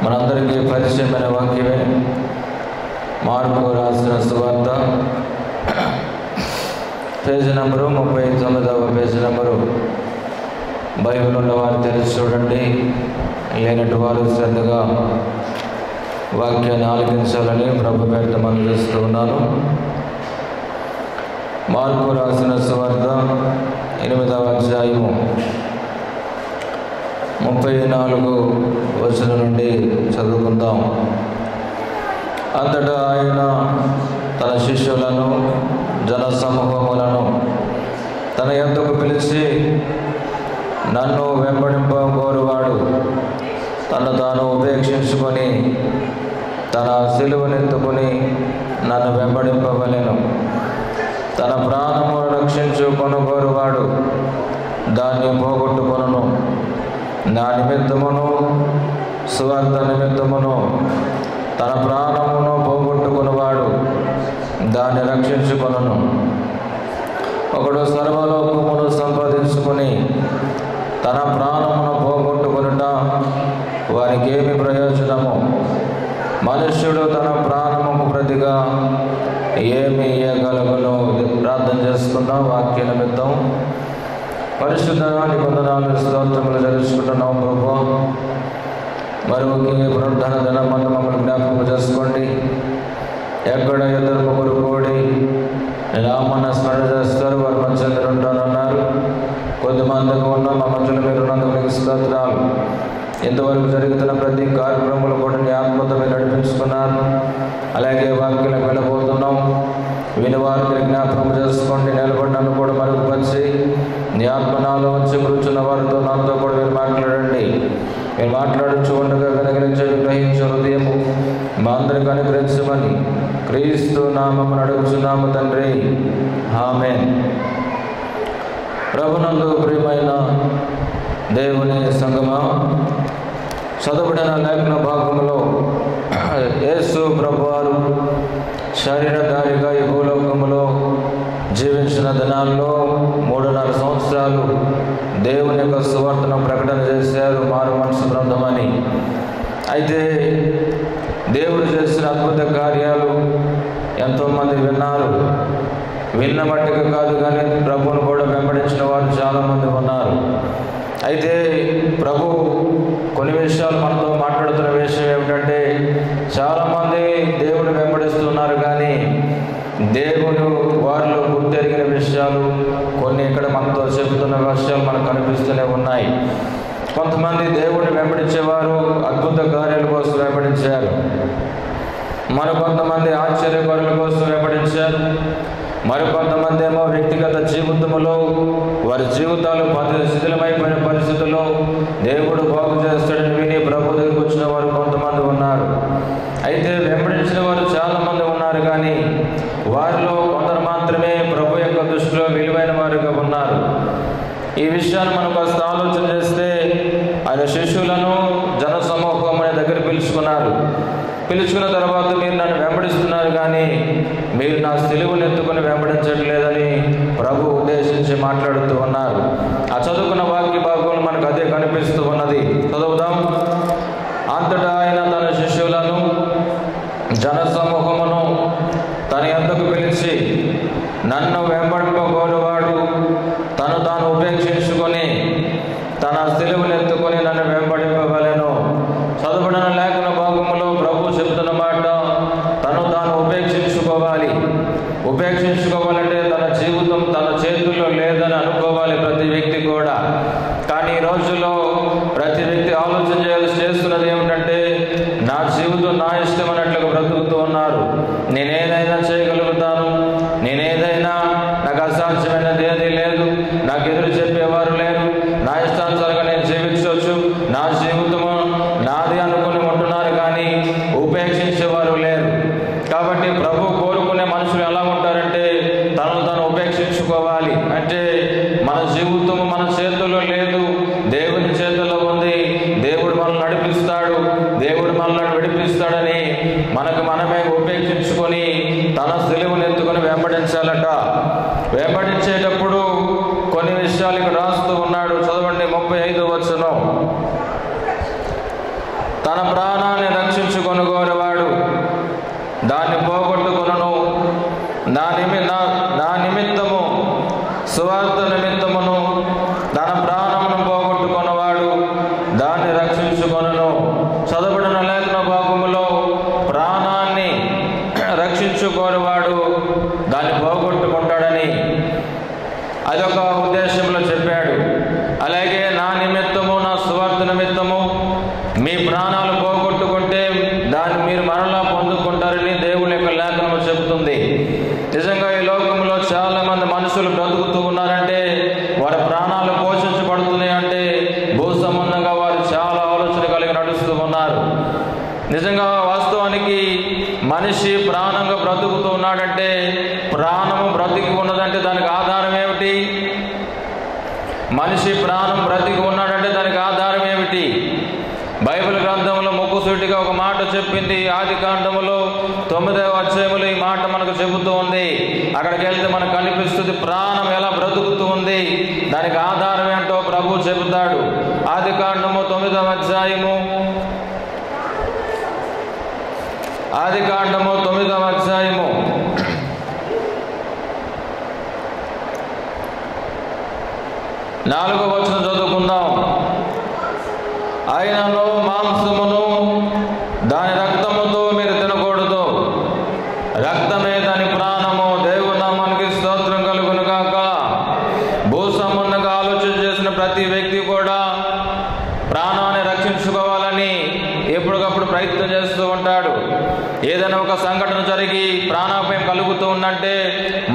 మనందరికీ పరిచయమైన వాక్యమే మార్కు రాసిన సువార్త పేజీ నంబరు 39వ పేజీ నంబరు. బైబిల్ ఉన్నవారు తెలిసి చూడండి, లేనటి వారు శ్రద్ధగా వాక్యాన్ని ఆలకించాలని ప్రభు పేరిట మనం చేస్తూ ఉన్నాను. మార్కు రాసిన సువార్త 8వ అధ్యాయము 34 వచనం నుండి చదువుకుందాం. అంతటా ఆయన తన శిష్యులను జన సమూహములను తన యొద్దకు పిలిచి, నన్ను వెంబడింపగోరువాడు తను తాను ఉపేక్షించుకొని తన సిలువనెత్తుకుని నన్ను వెంబడింపవలెను. తన ప్రాణము రక్షించుకొనుగోరువాడు దాన్ని పోగొట్టుకొనును. నా నిమిత్తమును సువార్త నిమిత్తమును తన ప్రాణమును పోగొట్టుకున్నవాడు దాన్ని రక్షించుకొనును. ఒకడు సర్వలోకమును సంపాదించుకొని తన ప్రాణమును పోగొట్టుకొనుట వారికి ఏమి ప్రయోజనము? మనుష్యుడు తన ప్రాణముకు ప్రతిగా ఏమి ఇయ్యగలుగును? ప్రార్థన చేసుకుందాం. వాక్య నిమిత్తం పరిశుద్ధ నిబంధనలు స్తోత్రములు జరుపుకుంటున్నాం ప్రభు. మరొక పునరుద్ధరణ దినమందు మమ్మల్ని జ్ఞాపకం చేసుకోండి. ఎక్కడ ఇద్దరు ముగ్గురు కూడి నామన్న స్మరణ చేస్తారు, వారి మధ్యలో ఉంటారన్నారు. కొద్దిమందికి ఉన్న మా మధ్యలో మీరు ఉన్నందుకు స్తోత్రాలు. ఇంతవరకు జరుగుతున్న ప్రతి కార్యక్రమంలో కూడా నీ ఆత్మతో మీరు నడిపించుకున్నారు. అలాగే వాక్యాలకు వెళ్ళబోతున్నాం. వినివారికి జ్ఞాపకం చేసుకోండి. నిలబడినను కూడా మరుగుపరిచి నీ ఆత్మ నాలో వచ్చి కూర్చున్న వారితో నాతో కూడా మీరు మాట్లాడండి. మీరు మాట్లాడుచు ఉండగా వినగలించే గ్రహించే హృదయము మా అందరికి అనుగ్రహించమని క్రీస్తు నామమును అడుగుచున్నాము తండ్రి, ఆమేన్. ప్రభునందు ప్రియమైన దేవుని సంగమా, చదవబడిన లేఖన భాగంలో యేసు ప్రభువారు శరీరధారిగా ఈ భూలోకములో జీవించిన దినాల్లో 3.5 సంవత్సరాలు దేవుని యొక్క సువార్తను ప్రకటన చేశారు, మారు మనసు బృందమని. అయితే దేవుడు చేసిన అద్భుత కార్యాలు ఎంతోమంది విన్నారు. విన్న మట్టుకు కాదు కానీ ప్రభువును కూడా వెంబడించిన వారు చాలామంది ఉన్నారు. అయితే ప్రభు కొన్ని విషయాలు మనతో మాట్లాడుతున్న విషయం ఏమిటంటే, చాలామంది దేవుని వెంబడిస్తున్నారు కానీ దేవుడు వారిలో గుర్తెరిగిన విషయాలు కొన్ని ఇక్కడ మనతో చెబుతున్న విషయాలు మనకు కనిపిస్తూనే ఉన్నాయి. కొంతమంది దేవుడిని వెంబడించేవారు అద్భుత కార్యాల కోసం వెంబడించారు, మరికొంతమంది ఆశ్చర్యకారుల కోసం వెంబడించారు, మరికొంతమంది ఏమో వ్యక్తిగత జీవితంలో వారి జీవితాలు శిథిలమైపోయిన పరిస్థితుల్లో దేవుడు బాగు చేస్తాడని విని ప్రభు దగ్గరికి వచ్చిన వారు కొంతమంది ఉన్నారు. అయితే వెంబడించిన వారు చాలామంది ఉన్నారు కానీ వారిలో కొందరు మాత్రమే ప్రభు యొక్క దృష్టిలో విలువైన వారుగా ఉన్నారు. ఈ విషయాన్ని మనం కాస్త ఆలోచన చేస్తే, ఆయన శిష్యులను జన సమూహం అనే దగ్గర పిలుచుకున్నారు. పిలుచుకున్న తర్వాత మీరు నన్ను వెంబడిస్తున్నారు కానీ మీరు నా సిలువను ఎత్తుకొని వెంబడించట్లేదని ప్రభు ఉద్దేశించి మాట్లాడుతూ ఉన్నారు. ఆ చదువుకున్న వాక్య భాగంలో మనకు అదే కనిపిస్తూ ఉన్నది. చదువుదాం. అంతటా ఆయన తన శిష్యులను జన సమూహమును తన యొద్దకు పిలిచి, నన్ను వెంబడింపగోరువాడు తను తాను ఉపేక్షించుకొని తన సిలువను ఎత్తుకొని నన్ను వెంబడింపవలెను. చదువుబడిన లేఖన భాగంలో ప్రభు చెబుతున్న మాట, తను తాను ఉపేక్షించుకోవాలి. ఉపేక్షించుకోవాలంటే తన జీవితం తన చేతుల్లో లేదని అనుకోవాలి ప్రతి వ్యక్తి కూడా. కానీ ఈ రోజుల్లో ప్రతి వ్యక్తి ఆలోచన చేస్తున్నది ఏమిటంటే, నా జీవితం నా ఇష్టం అన్నట్లుగా బ్రతుకుతూ ఉన్నారు. నేనేదైనా చేయగలుగుతాను, నేనేదైనా నాకు అసాధ్యమైనది ఏదీ లేదు, నాకు ఎదురు చెప్పేవారు లేరు, నా ఇష్టానుసారంగా నేను జీవించవచ్చు, నా జీవితము నాది అనుకుని ఉంటున్నారు కానీ ఉపేక్షించేవారు లేరు. కాబట్టి ప్రభు కోరుకునే మనుషులు ఎలా ఉంటారంటే, తను తను ఉపేక్షించుకోవాలి. అంటే మన జీవితము మన చేతుల్లో లేదు, దేవుని చేతుల్లో ఉంది. దేవుడు మనల్ని నడిపిస్తాడు, దేవుడు మనల్ని విడిపిస్తాడని మనకు మనమే ఉపేక్షించుకొని తన సిలువను ఎత్తుకొని వెంబడించాలట. వెంబడించేటప్పుడు కొన్ని విషయాలు ఇక్కడ రాస్తూ ఉన్నాడు. చదవండి 35వ వచనం. తన ప్రాణాన్ని రక్షించుకొనుగోరువాడు దాన్ని పోగొట్టుకొనును. నా నిమిత్తము సువార్త నిమిత్తమును తన ప్రాణమును పోగొట్టుకొనువాడు దాన్ని రక్షించుకొనును. చదవబడిన లేఖన భాగములో ప్రాణాన్ని రక్షించుకోరువాడు దాన్ని పోగొట్టుకుంటాడని అదొక ఉద్దేశంలో చెప్పాడు. అలాగే నా నిమిత్తము, నా సువార్త నిమిత్తము మీ ప్రాణాలు పోగొట్టుకుంటే దాన్ని మీరు మరలా పొందుకుంటారని దేవుని యొక్క లేఖనము చెబుతుంది. నిజంగా ఈ లోకంలో చాలా మంది మనుషులు బ్రతుకుతూ ఉన్నారంటే, వారి ప్రాణాలు పోషించబడుతున్నాయి అంటే భూ సంబంధంగా వారు చాలా ఆలోచన కలిగి నడుస్తూ ఉన్నారు. నిజంగా వాస్తవానికి మనిషి ప్రాణంగా బ్రతుకుతూ ఉన్నాడంటే, ప్రాణము బ్రతికి ఉన్నదంటే దానికి ఆధారం ఏమిటి? మనిషి ప్రాణం బ్రతికి ఉన్నాడంటే దానికి ఆధారం ఏమిటి? బైబిల్ గ్రంథంలో ముక్కుసూటిగా ఒక మాట చెప్పింది. ఆదికాండములో 9వ అధ్యాయములో ఈ మాట మనకు చెబుతూ ఉంది. అక్కడికి వెళ్తే మనకు కనిపిస్తుంది ప్రాణం ఎలా బ్రతుకుతూ ఉంది, దానికి ఆధారం ఏంటో ప్రభు చెబుతాడు. ఆదికాండము 9వ అధ్యాయము, ఆదికాండము 9వ అధ్యాయము 4వ వచనం చదువుకుందాం. ఆయనను మాంసమును దాని రక్తముతో మీరు తినకూడదు, రక్తమే దాని ప్రాణము. దేవుని నామానికి స్తోత్రం కలుగును గాక. భూ సంబంధంగా ఆలోచన చేసిన ప్రతి వ్యక్తి కూడా ప్రాణాన్ని రక్షించుకోవాలని ఎప్పటికప్పుడు ప్రయత్నం చేస్తూ ఉంటాడు. ఏదైనా ఒక సంఘటన జరిగి ప్రాణాపాయం కలుగుతూ ఉందంటే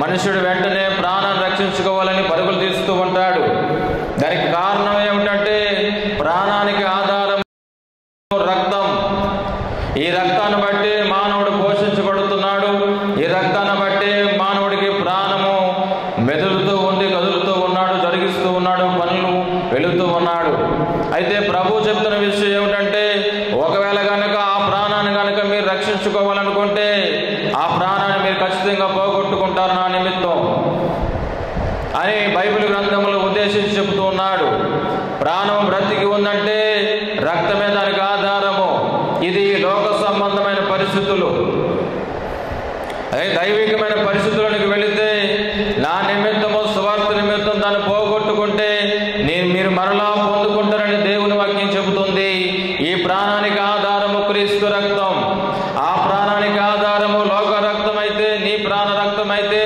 మనుషుడు వెంటనే ప్రాణాన్ని రక్షించుకోవాలని పరుగులు తీస్తూ ఉంటాడు. దానికి కారణం ఏమిటంటే, ప్రాణానికి ఆధారం రక్తం. ఈ రక్తాన్ని బట్టి మానవుడు పోషించబడుతున్నాడు. ఈ రక్తాన్ని బట్టి మానవుడికి ప్రాణము మెదులుతూ ఉంది, కదులుతూ ఉన్నాడు, జరిగిస్తూ ఉన్నాడు, పనులు వెళుతూ ఉన్నాడు. అయితే ప్రభు చెప్తున్న విషయం ఏమిటంటే, ఒకవేళ కనుక ఆ ప్రాణాన్ని కనుక మీరు రక్షించుకోవాలనుకుంటే ఆ ప్రాణాన్ని మీరు ఖచ్చితంగా పోగొట్టుకుంటారు నా నిమిత్తం అని బైబిల్ గ్రంథంలో ఉద్దేశించి చెబుతూ ఉన్నాడు. ప్రాణం బ్రతికి ఉందంటే రక్తమే దానికి ఆధారము. ఇది లోక సంబంధమైన పరిస్థితులు. దైవికమైన పరిస్థితులకు వెళితే నా నిమిత్తము, సువార్త నిమిత్తం దాన్ని పోగొట్టుకుంటే మీరు మరలా పొందుకుంటారని దేవుని వాక్యం చెబుతుంది. ఈ ప్రాణానికి ఆధారము క్రీస్తు రక్తం. ఆ ప్రాణానికి ఆధారము లోక రక్తం అయితే, నీ ప్రాణ రక్తం అయితే,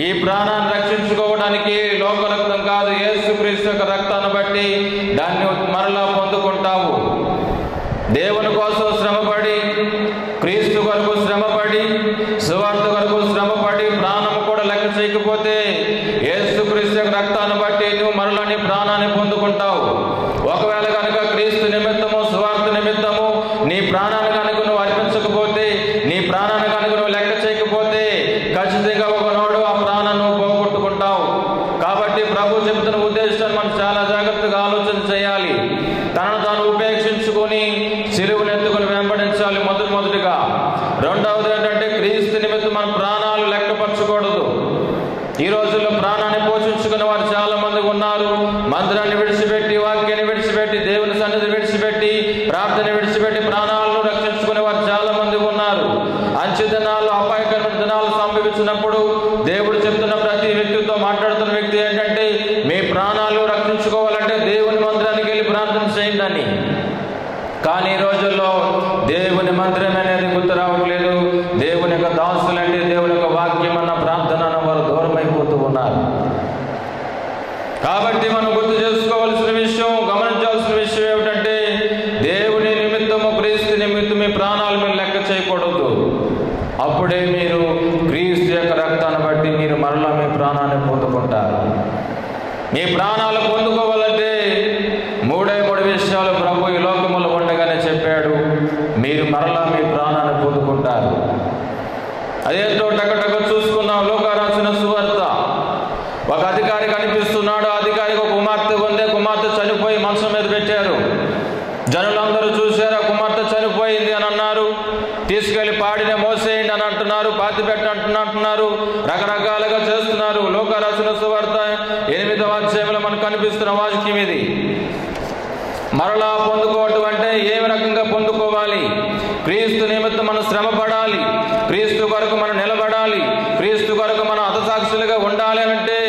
ఈ ప్రాణాన్ని రక్షించుకోవడానికి లోక రక్తం కాదు, యేసుక్రీస్తు యొక్క రక్తాన్ని బట్టి దాన్ని మరలా పొందుకుంటావు. దేవుని కోసం శ్రమపడి, క్రీస్తు కొరకు శ్రమపడి, సువార్త కొరకు శ్రమపడి ప్రాణము కూడా లెక్క చేయకపోతే యేసుక్రీస్తు యొక్క రక్తాన్ని బట్టి నువ్వు మరలా నీ ప్రాణాన్ని పొందుకుంటావు. ఒకవేళ కనుక క్రీస్తు నిమిత్తము, సువార్త నిమిత్తము నీ ప్రాణాన్ని కనుక నువ్వు అర్పించకపోతే, నీ ప్రాణాన్ని కనుక నువ్వు లెక్క చేయకపోతే ఖచ్చితంగా ఒకనాడు ఆ ప్రాణాన్ని పోగొట్టుకుంటావు. కాబట్టి ప్రభు చెబుతున్న ఉద్దేశాన్ని మనం చాలా జాగ్రత్తగా ఆలోచన చేయాలి. తనను తాను ఉపేక్షించుకొని సిలువను ఎత్తుకొని వెంబడించాలి మొదటిగా. రెండవది ఏంటంటే, క్రీస్తు నిమిత్తం మన ప్రాణాలు లెక్కపరచకూడదు. ఈ రోజుల్లో ప్రాణాన్ని పోషించుకున్న వారు చాలా మంది ఉన్నారు. మందిరాన్ని విడిచిపెట్టి, వాక్యాన్ని విడిచిపెట్టి, దేవుని సన్నిధి విడిచిపెట్టి, ప్రార్థన విడిచిపెట్టి ప్రాణాలను రక్షించుకునే వారు చాలా మంది ఉన్నారు. అంచె దినాలు, అపాయకరమైన దినాలు సంభవించినప్పుడు దేవుడు చెప్తున్న ప్రతి వ్యక్తితో మాట్లాడుతున్న వ్యక్తి ఏంటంటే, మీ ప్రాణాలు రక్షించుకోవాలంటే దేవుని మందిరానికి వెళ్ళి ప్రార్థన చేయండి అని. కానీ ఈ రోజుల్లో దేవుని మందిరం అనేది గుర్తు రావట్లేదు. దేవుని యొక్క దాసులంటే, దేవుని యొక్క వాక్యం అన్న ప్రార్థన వారు దూరం అయిపోతూ ఉన్నారు. కాబట్టి మనం గుర్తు చేసుకోవాల్సిన విషయం, గమనించాల్సిన విషయం ఏమిటంటే, దేవుని నిమిత్తము, క్రీస్తు నిమిత్తం మీ ప్రాణాలు మీరు లెక్క చేయకూడదు. అప్పుడే మీరు క్రీస్తు యొక్క రక్తాన్ని బట్టి మీరు మరలా మీ ప్రాణాన్ని పొందుకుంటారు. మీ ప్రాణాలు పొందుకోవాలంటే మూడు విషయాలు ప్రభు ఈ లోకములో ఉండగానే చెప్పాడు. మీరు మరలా మీ ప్రాణాన్ని పొందుకుంటారు. అదేంటో టకటక చూసుకుందాం. లోకా రాసిన సువార్త. ఒక అధికారి కనిపిస్తున్నాడు. అధికారికి ఒక కుమార్తె ఉంది. కుమార్తె చనిపోయి మంచం మీద పెట్టారు. జనులందరూ చూశారు, ఆ కుమార్తె చనిపోయింది అని అన్నారు. తీసుకెళ్లి పాడినే మోసేయండి అని అంటున్నారు, పాతి అంటున్నారు, రకరకాలుగా చేస్తున్నారు. లోకా రాసిన సువార్త 8వ అధ్యాయంలో మనకు కనిపిస్తున్న వాక్యం ఇది. మరలా పొందుకోవటం అంటే ఏ రకంగా పొందుకోవాలి? క్రీస్తు నిమిత్తం మనం శ్రమ పడాలి, క్రీస్తు కొరకు మనం నిలబడాలి, క్రీస్తు కొరకు మనం హతసాక్షులుగా ఉండాలి అంటే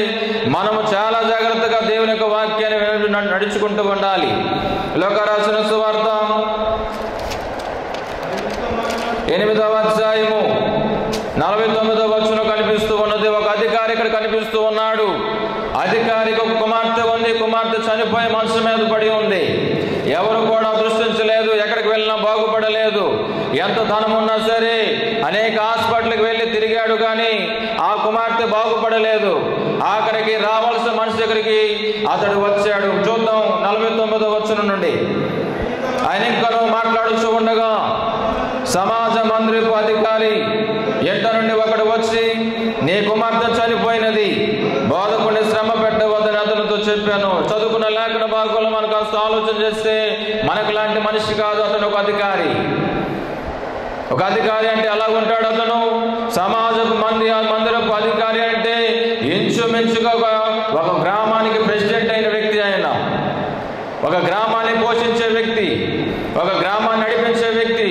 మనము చాలా జాగ్రత్తగా దేవుని యొక్క వాక్యాన్ని నడుచుకుంటూ ఉండాలి. లోకా రాసిన సువార్త 8వ అధ్యాయము 49వ వచనం కనిపిస్తూ ఉన్నది. ఒక అధికారి ఇక్కడ కనిపిస్తూ ఉన్నాడు. అధికారికి ఒక కుమార్తె ఉంది. కుమార్తె చనిపోయి మనసు మీద పడి ఉంది. ఎవరు కూడా దృష్టించలేదు, ఎక్కడికి వెళ్ళినా బాగుపడలేదు. ఎంత ధనం ఉన్నా సరే అనేక హాస్పిటల్కి వెళ్ళి తిరిగాడు, కానీ ఆ కుమార్తె బాగుపడలేదు. ఆఖరికి రావాల్సిన మనిషి దగ్గరికి అతడు వచ్చాడు. చూద్దాం 49వ వచనం నుండి. ఆయన ఇంకా మాట్లాడుతూ ఉండగా సమాజ మందిరపు అధికారి ఎంట నుండి ఒకడు వచ్చి, నీ కుమార్తె చనిపోయినది, బోధకుడిని శ్రమ పెట్టవద్దని అతనితో చెప్పాను. చదువుకున్న లేఖన భాగంలో మనకు కాస్త ఆలోచన చేస్తే మనకు లాంటి మనిషి కాదు అతను. ఒక అధికారి. ఒక అధికారి అంటే ఎలా ఉంటాడు అతను? సమాజపు మందిరపు అధికారి అంటే ఇంచుమించుగా ఒక గ్రామానికి ప్రెసిడెంట్ అయిన వ్యక్తి. ఆయన ఒక గ్రామాన్ని పోషించే వ్యక్తి, ఒక గ్రామాన్ని నడిపించే వ్యక్తి,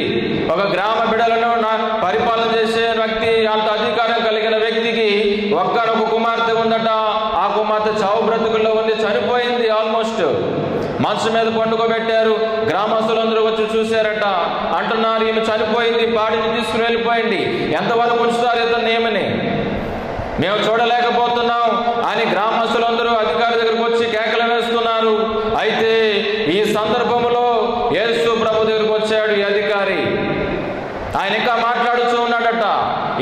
ఒక గ్రామ బిడలను పరిపాలన చేసే వ్యక్తి. అంత అధికారం కలిగిన వ్యక్తికి ఒక్కనొక కుమార్తె ఉందట. ఆ కుమార్తె చావు బ్రతుకుల్లో ఉంది, చనిపోయింది. ఆల్మోస్ట్ మనసు మీద పండుకోబెట్టారు. గ్రామస్తులందరూ వచ్చి చూశారట. అంటున్నారు, ఈమె చనిపోయింది, పాడిని తీసుకుని వెళ్ళిపోయింది. ఎంతవరకు ఉంచుతారు ఇతను? ఏమని మేము చూడలేకపోతున్నాం అని గ్రామస్తులందరూ అధికారి దగ్గరకు వచ్చి కేకలు వేస్తున్నారు. అయితే ఈ సందర్భంలో యేసు ప్రభు దగ్గరకు వచ్చాడు ఈ అధికారి. ఆయన ఇంకా మాట్లాడుతూ ఉన్నాడట.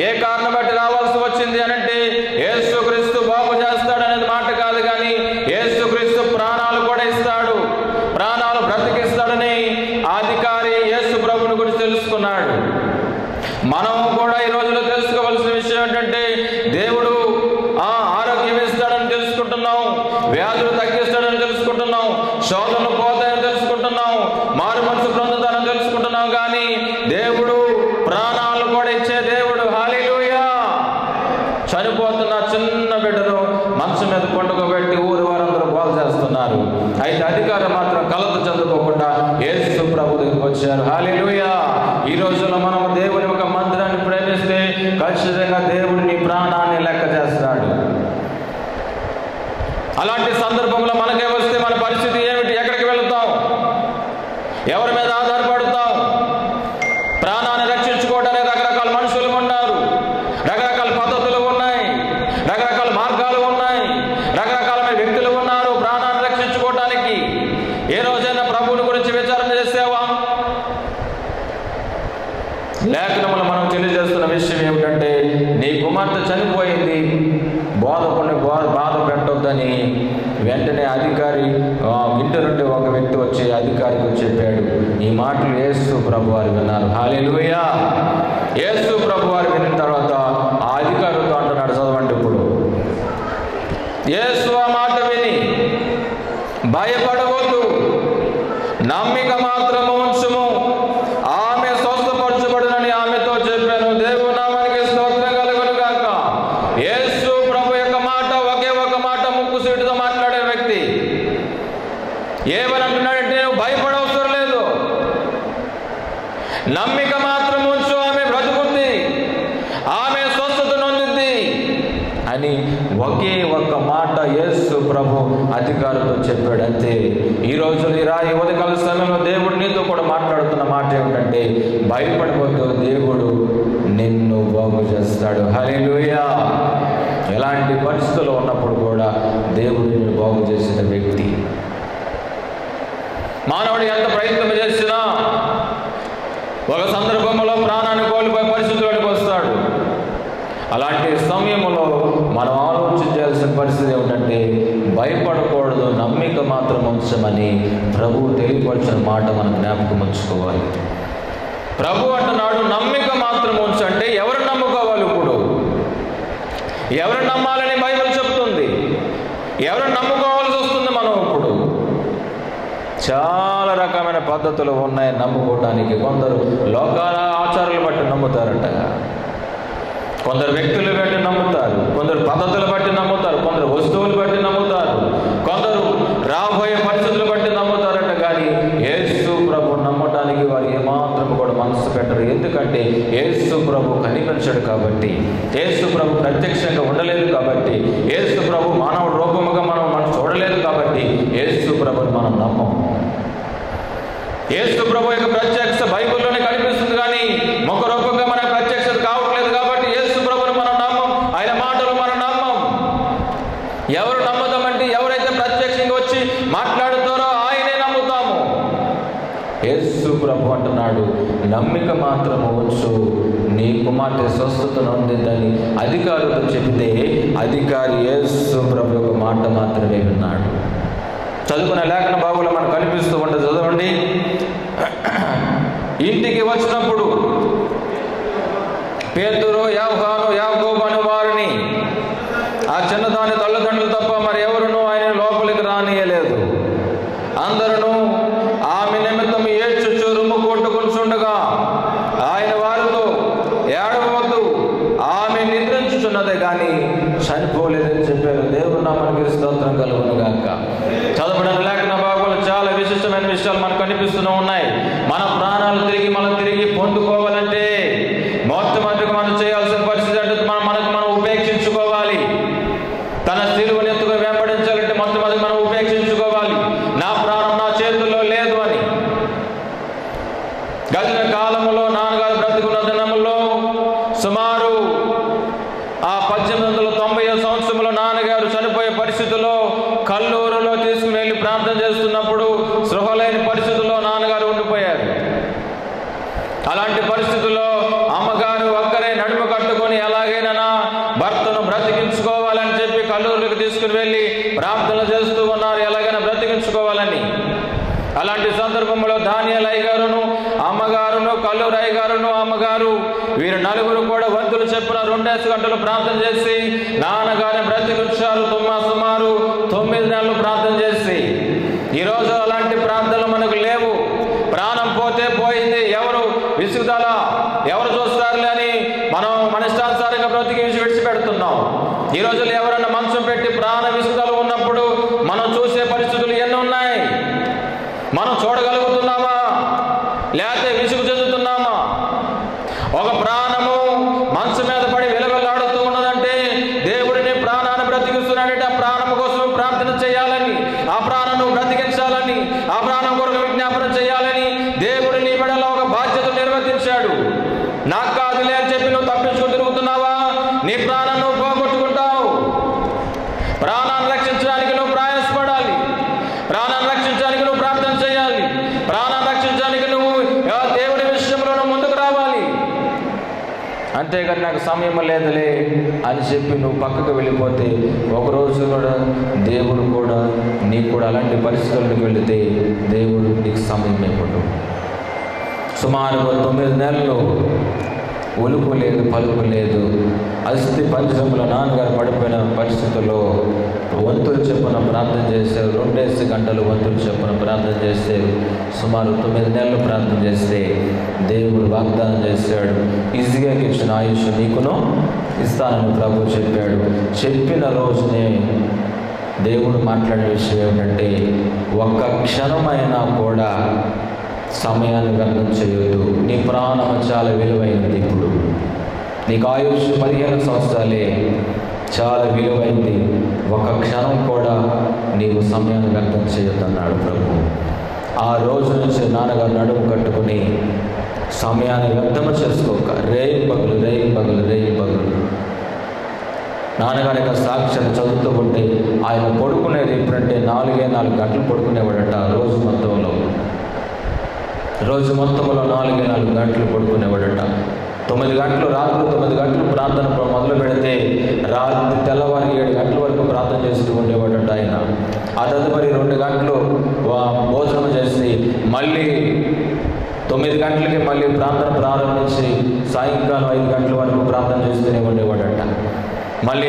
ఏ కారణం బట్టి రావాల్సి వచ్చింది అనంటే యేసుక్రీస్తు బాగు చేస్తాడు అనేది మాట కాదు, కానీ యేసుక్రీస్తు ప్రాణాలు కూడా ఇస్తాడు, ప్రాణాలు బ్రతికిస్తాడని అధికారి యేసు ప్రభుని గురించి తెలుసుకున్నాడు. మనం కూడా ఈ రోజులో తెలుసుకోవాల్సిన విషయం ఏంటంటే దేవుడు ఆరోగ్యం ఇస్తాడని తెలుసుకుంటున్నాం, వ్యాధులు తగ్గిస్తాడని తెలుసుకుంటున్నాం, శోధనలు పోతాయని తెలుసుకుంటున్నాం, మారు మనసు పొందుతారని తెలుసుకుంటున్నాం, కానీ దేవుడు ప్రాణాలు కూడా ఇచ్చే దేవుడు. హల్లెలూయా. చనిపోతున్న చిన్న బిడ్డను మనసు మీద పండుకోబెట్టి ఊరు వారందరూ బాగు చేస్తున్నారు. అయితే అధికారులు మాత్రం కలత చెందుకోకుండా యేసు ప్రభు దగ్గరికి వచ్చారు. హల్లెలూయా. ఈ రోజుల్లో మనం దేవుని ఒక మందిరాన్ని ప్రేమిస్తే ఖచ్చితంగా దేవుడు నీ ప్రాణాన్ని లెక్క చేస్తాడు. అలాంటి సందర్భంలో మనకే వస్తే మన పరిస్థితి ఏమిటి? ఎక్కడికి వెళుతాం? ఎవరి మీద ఆధారపడతాం? ప్రాణాన్ని రక్షించుకోవడానికి రకరకాల మనుషులు ఉన్నారు, రకరకాల పద్ధతులు ఉన్నాయి, రకరకాల మార్గాలు ఉన్నాయి, రకరకాలమైన వ్యక్తులు ఉన్నారు ప్రాణాన్ని రక్షించుకోవడానికి. ఏ రోజైనా ప్రభువుని గురించి విచారణ చేసావా? లేఖనములు మనం తెలియజేస్తున్న విషయం ఏమిటంటే, నీ కుమార్తె చనిపోయింది, బోధకుడిని బాధ పెట్టొద్దని వెంటనే అధికారి ఇంటి నుండి ఒక వ్యక్తి వచ్చి అధికారికి చెప్పాడు. ఈ మాటలు యేసు ప్రభు వారు విన్నారు. హల్లెలూయా. యేసు ప్రభు వారు విన్న తర్వాత ఆ అధికారితో అంటున్నాడు, చదవండి ఇప్పుడు. యేసు ఆ మాట విని, భయపడవద్దు, నమ్మిక మాత్రము ఉంచుము, ఆమె స్వస్థపరచబడునని ఆమెతో చెప్పాను. దేవుని నామానికి స్తోత్రం కలుగును గాక. యేసు ప్రభు యొక్క మాట, ఒకే ఒక మాట ముక్కు సీటుతో మాట్లాడే వ్యక్తి ఏమని అంటున్నాడంటే, నువ్వు భయపడవసరం లేదు, నమ్మిక మాత్రం ఉంచు, ఆమె బ్రతుకుద్ది, ఆమె స్వస్థత నొందిద్ది అని ఒకే ఒక్క మాట యేసు ప్రభు అధికారులతో చెప్పాడు. అంతే. ఈ రోజు ఈ ఉదయకాల సమయంలో దేవుడు నీతో కూడా మాట్లాడుతున్న మాట ఏమిటంటే, భయపడవద్దు, దేవుడు నిన్ను బాగు చేస్తాడు. హల్లెలూయా. ఎలాంటి పరిస్థితుల్లో ఉన్నప్పుడు కూడా దేవుడు నిన్ను బాగు చేసిన వ్యక్తి. మానవుడు ఎంత ప్రయత్నం చేసినా ఒక సందర్భంలో ప్రాణాన్ని కోల్పోయే పరిస్థితుల్లోకి వస్తాడు. అలాంటి సమయంలో మనం ఆలోచించాల్సిన పరిస్థితి ఏమిటంటే, భయపడకూడదు, నమ్మిక మాత్రం ఉంచమని ప్రభువు తెలియపరిచిన మాట మనం జ్ఞాపకం ఉంచుకోవాలి. ప్రభు అంటున్నాడు, నమ్మిక మాత్రం ఉంచంటే ఎవరు నమ్ముకోవాలి? ఇప్పుడు ఎవరు నమ్మాలని బైబిల్ చెప్తుంది. ఎవరు నమ్ముకోవాల్సి వస్తుంది? మనం ఇప్పుడు చాలా రకమైన పద్ధతులు ఉన్నాయి నమ్ముకోవడానికి. కొందరు లోకాల ఆచారాలు బట్టి నమ్ముతారట, కొందరు వ్యక్తులు బట్టి నమ్ముతారు, కొందరు పద్ధతులు బట్టి నమ్ముతారు, కొందరు వస్తువులు బట్టి నమ్ముతారు, కొందరు రాబోయే పరిస్థితులు బట్టి నమ్ముతారట. కానీ విడిచిపెట్టరు. ఎందుకంటే యేసు ప్రభు కనిపించడు కాబట్టి, యేసు ప్రభు ప్రత్యక్షంగా ఉండలేదు కాబట్టి, యేసు ప్రభు మానవ రూపముగా మనం చూడలేదు కాబట్టి యేసు ప్రభుని మనం నమ్మం. యేసు ప్రభు యొక్క ప్రత్యక్ష బైబిల్లోనే కనిపిస్తుంది కానీ ముఖ రూపంగా మనకు ప్రత్యక్షత కావట్లేదు కాబట్టి యేసు ప్రభుని మనం నమ్మం, ఆయన మాటలు మనం నమ్మం. ఎవరు నమ్ముతామంటే ఎవరైతే ప్రత్యక్షంగా వచ్చి మాట్లాడుతారో ఆయనే నమ్ముతాము. యేసు ప్రభు అంటున్నాడు, నమ్మిక మాత్రము వచ్చు, నీ కుమార్తె స్వస్థత నొందిందని అధికారులు చెబితే అధికారి యేసు ప్రభు యొక్క మాట మాత్రమే విన్నాడు. చదువుకున్న లేఖన భాగంలో మనకు కనిపిస్తూ ఉంటుంది, చదవండి. ఇంటికి వచ్చినప్పుడు పేతురు, యోహాను, యాకోబు అనే వారిని, ఆ చిన్నదాని తల్లిదండ్రులు తప్ప మరి ఎవరునూ ఆయన లోపలికి రానియలేదు. అందరూ ఆమె నిమిత్తం ఏడ్చుచు రొమ్ము కొట్టుకుంటుండగా ఆయన వారితో, ఏడవద్దు, ఆమె నిద్రించుచున్నదే కానీ చనిపోలేదని చెప్పారు. దేవుడు నామమునకు స్తోత్రం కలుగును గాక. చదవడం లేఖన భాగంలో చాలా విశిష్టమైన విషయాలు మనకు కనిపిస్తూ ఉన్నాయి. మన ప్రాణాలు తిరిగి పొందుకోవాలంటే మొట్టమొదటిగా మనం చేయాల్సిన పరిస్థితి అంటే మనం ఉపేక్షించుకోవాలి. తన సిలువను ఎత్తుగా వెంబడించాలంటే మొట్టమొదటి మనం ఉపేక్షించుకోవాలి. నా ప్రాణం నా చేతుల్లో లేదు అని. గడిచిన కాలంలో నాన్నగారు బ్రతికున్న దినముల్లో సుమారు ఆ 1890 సంవత్సరంలో నాన్నగారు చనిపోయే పరిస్థితుల్లో కల్లూరులో తీసుకుని వెళ్ళి ప్రార్థన చేస్తున్నప్పుడు సృహలేని పరిస్థితుల్లో నాన్నగారు ఉండిపోయారు. అలాంటి పరిస్థితుల్లో అమ్మగారు ఒక్కరే నడుము కట్టుకొని ఎలాగైనా భర్తను బ్రతికించుకోవాలని చెప్పి కల్లూరులకు తీసుకుని వెళ్ళి ప్రార్థనలు చేస్తూ ఉన్నారు, ఎలాగైనా బ్రతికించుకోవాలని. అలాంటి సందర్భంలో దానియేలయ్య గారును, అమ్మగారును, కల్లూరయ్య గారును, అమ్మగారు వీరు నలుగురు కూడా వంతులు చెప్పున 2 గంటలు ప్రార్థన చేసి నాన్నగారిని బ్రతికించారు. సుమారు 9 నెలలు ప్రార్థన చేసి. ఈరోజు అలాంటి ప్రార్థనలు మనకు లేవు. ప్రాణం పోతే పోయింది, ఎవరు విసుగుదల, ఎవరు చూస్తారులే అని మనం మన ఇష్టానుసారంగా బ్రతికి విడిచిపెడుతున్నాం. ఈ రోజుల్లో ఎవరైనా మంచం పెట్టి ప్రాణ విసుగుదల ఉన్నప్పుడు మనం చూసే పరిస్థితులు ఎన్ని ఉన్నాయి? మనం చూడగలుగుతున్నామా? లేకపోతే విసుగు చెందుతున్నామా? ఒక ప్రాణము మనసు మీద పడి వెలువలాడుతూ ఉన్నదంటే దేవుడిని ప్రాణాన్ని బ్రతికిస్తున్నాడంటే ఆ ప్రాణం కోసం ప్రార్థన చేయాలని, ఆ ప్రాణాన్ని బ్రతికించాలని, ఆ ప్రాణం కొరకు విజ్ఞాపన చేయాలని దేవుడు నీ మెడలో ఒక బాధ్యత నిర్వర్తించాడు. నాకు కాదులే అని చెప్పి నువ్వు తప్పించుకుని తిరుగుతున్నావా? నీ ప్రాణాన్ని నువ్వు పోగొట్టుకుంటావు. ప్రాణాన్ని రక్షించడానికి నువ్వు ప్రయాసపడాలి. ప్రాణాన్ని రక్షించడానికి నువ్వు ప్రార్థన చేయాలి. ప్రాణాన్ని రక్షించడానికి నువ్వు దేవుడి విషయంలో నువ్వు ముందుకు రావాలి. అంతేగాని నాకు సమయం లేదులే అని చెప్పి నువ్వు పక్కకు వెళ్ళిపోతే ఒకరోజు కూడా దేవుడు కూడా నీకు కూడా అలాంటి పరిస్థితులకు వెళితే దేవుడు నీకు సమయం ఇవ్వడు. సుమారు 9 నెలలు ఒలుపు లేదు, పలుపు లేదు. అస్థి పంజరంలో నాన్నగారు పడిపోయిన పరిస్థితుల్లో వంతులు చెప్పున ప్రార్థన చేశారు. 2 గంటలు వంతులు చెప్పున ప్రార్థన చేస్తే సుమారు 9 నెలలు ప్రార్థన చేస్తే దేవుడు వాగ్దానం చేశాడు, ఈజీగా ఇచ్చిన ఆయుష్ నీకును ఇస్తానని ప్రభు చెప్పాడు. చెప్పిన రోజునే దేవుడు మాట్లాడే విషయం ఏమిటంటే, ఒక్క క్షణమైనా కూడా సమయాన్ని వ్యర్థం చేయొద్దు. నీ ప్రాణం చాలా విలువైనది. ఇప్పుడు నీకు ఆయుష్ 15 సంవత్సరాలే, చాలా విలువైంది. ఒక క్షణం కూడా నీవు సమయాన్ని వ్యర్థం చేయొద్దన్నాడు ప్రభు. ఆ రోజు నుంచి నాన్నగారు నడుము కట్టుకుని సమయాన్ని వ్యర్థం చేసుకోక రేయి పగులు నాన్నగారి యొక్క సాక్ష్యాన్ని చదువుతూ ఉంటే ఆయన పడుకునేది ఎప్పుడంటే 4 గంటలు పడుకునేవాడట. రోజు మొత్తంలో 4 గంటలు పడుకునేవాడట. 9 గంటలు, రాత్రి 9 గంటలు ప్రార్థన మొదలు పెడితే రాత్రి తెల్లవారి 7 గంటల వరకు ప్రార్థన చేస్తూ ఉండేవాడట ఆయన. ఆ తదుపరి 2 గంటలు భోజనం చేసి మళ్ళీ 9 గంటలకి మళ్ళీ ప్రార్థన ప్రారంభించి సాయంకాలం 5 గంటల వరకు ప్రార్థన చేస్తూనే ఉండేవాడట. మళ్ళీ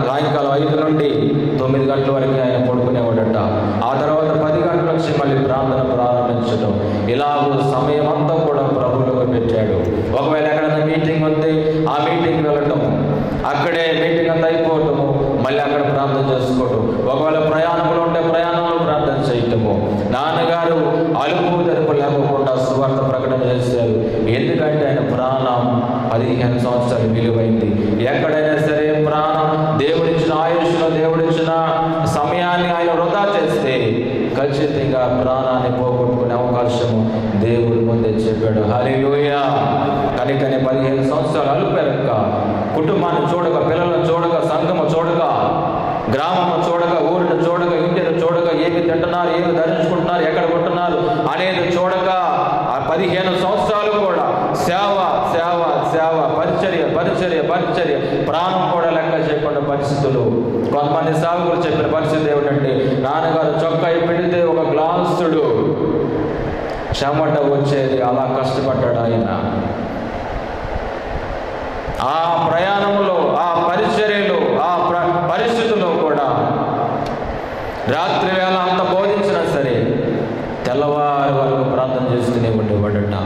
సాయంకాలం 5 నుండి 9 గంటల వరకు ఆయన పడుకునేవాడట. ఆ తర్వాత 10 గంటల నుంచి మళ్ళీ ప్రార్థన ప్రారంభించడం. ఇలాగూ సమయం అంతా కూడా ప్రభువులో పెట్టాడు. ఒకవేళ ఎక్కడైనా మీటింగ్ ఉంది, ఆ మీటింగ్ వెళ్ళటము, అక్కడే మీటింగ్ అంతా అయిపోవటము, మళ్ళీ అక్కడ ప్రార్థన చేసుకోవటం. ఒకవేళ ప్రయాణంలో ఉంటే ప్రయాణంలో ప్రార్థన చేయటము. నాన్నగారు అలుపు తెరుపు లేకుండా సువార్త ప్రకటన చేశారు. ప్రాణం 15 సంవత్సరాలు విలువైంది. ఎక్కడైనా సరే ప్రాణం దేవుడిచ్చిన ఆయుష్లో దేవుడిచ్చిన సమయాన్ని ఆయన వృధా చేస్తే ఖచ్చితంగా ప్రాణాన్ని పోగొట్టుకునే అవకాశము దేవుడి ముందే చెప్పాడు. హల్లెలూయా. కనుకనే 15 సంవత్సరాలు అలుపెరక్క కుటుంబాన్ని చూడక, పిల్లలను చూడక, సంఘము చూడక, గ్రామము చూడక, ఊరిని చూడక, ఇంటిని చూడక, ఏమి తింటున్నారు, ఏమి ధరించుకుంటున్నారు, ఎక్కడ ఉంటున్నారు అనేది చూడక ఆ 15 సంవత్సరాలు కూడా సేవ సేవ సేవ, పరిచర్య పరిచర్య పరిచర్య, ప్రాణం కూడా లెక్క చేయకుండా పరిస్థితులు. కొంతమంది సేవకులు చెప్పిన పరిస్థితి ఏమిటంటే, నాన్నగారు చొక్కా పెడితే ఒక గ్లాసుడు చెమట వచ్చేది, అలా కష్టపడ్డాడు ఆయన. ఆ ప్రయాణంలో, ఆ పరిచర్యలో, ఆ పరిస్థితుల్లో కూడా రాత్రి వేళ అంత బోధించినా సరే తెల్లవారి వరకు ప్రార్థన చేస్తూనే ఉండేవాడట.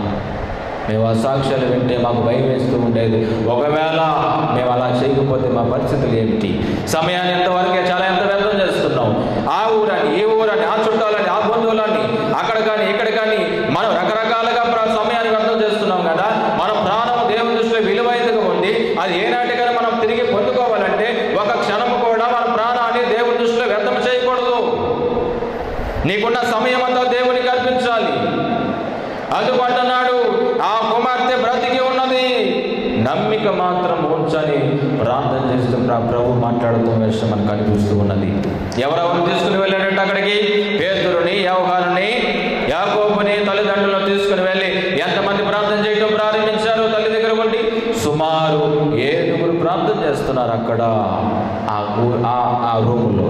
మేము ఆ సాక్ష్యాలు వింటే మాకు భయం వేస్తూ ఉండేది, ఒకవేళ మేము అలా చేయకపోతే మా పరిస్థితులు ఏమిటి, సమయాన్ని ఎంతవరకే చాలా ఎంత వ్యర్థం చేస్తున్నాం. ఆ ఊరని, ఈ ఊరని, ఆ చుట్టాలని, ఆ బంధువులని, అక్కడ కానీ ఇక్కడ కానీ మనం రకరకాలుగా సమయాన్ని వ్యర్థం చేస్తున్నాం కదా. మన ప్రాణం దేవుని దృష్టిలో విలువైనదిగా ఉంది. అది ఏనాటికైనా మనం తిరిగి పొందుకోవాలంటే ఒక క్షణము కూడా మన ప్రాణాన్ని దేవుని దృష్టిలో వ్యర్థం చేయకూడదు. నీకున్న సమయం అంతా దేవునికి అర్పించాలి. అందుకంటున్నాడు, ఆ కుమార్తె బ్రతికి ఉన్నది, నమ్మిక మాత్రం ఉంచని ప్రార్థన చేస్తూ ప్రభు మాట్లాడుతున్న విషయం మనకు కనిపిస్తూ ఉన్నది. ఎవరెవరు తీసుకుని వెళ్ళాడంటే అక్కడికి పేతురుని, యోహానుని, యాకోబుని, తల్లిదండ్రులను తీసుకుని వెళ్ళి ఎంతమంది ప్రార్థన చేయడం ప్రారంభించారు? తల్లి దగ్గర ఉండి సుమారు 7 ప్రార్థన చేస్తున్నారు అక్కడ ఆ రూములో.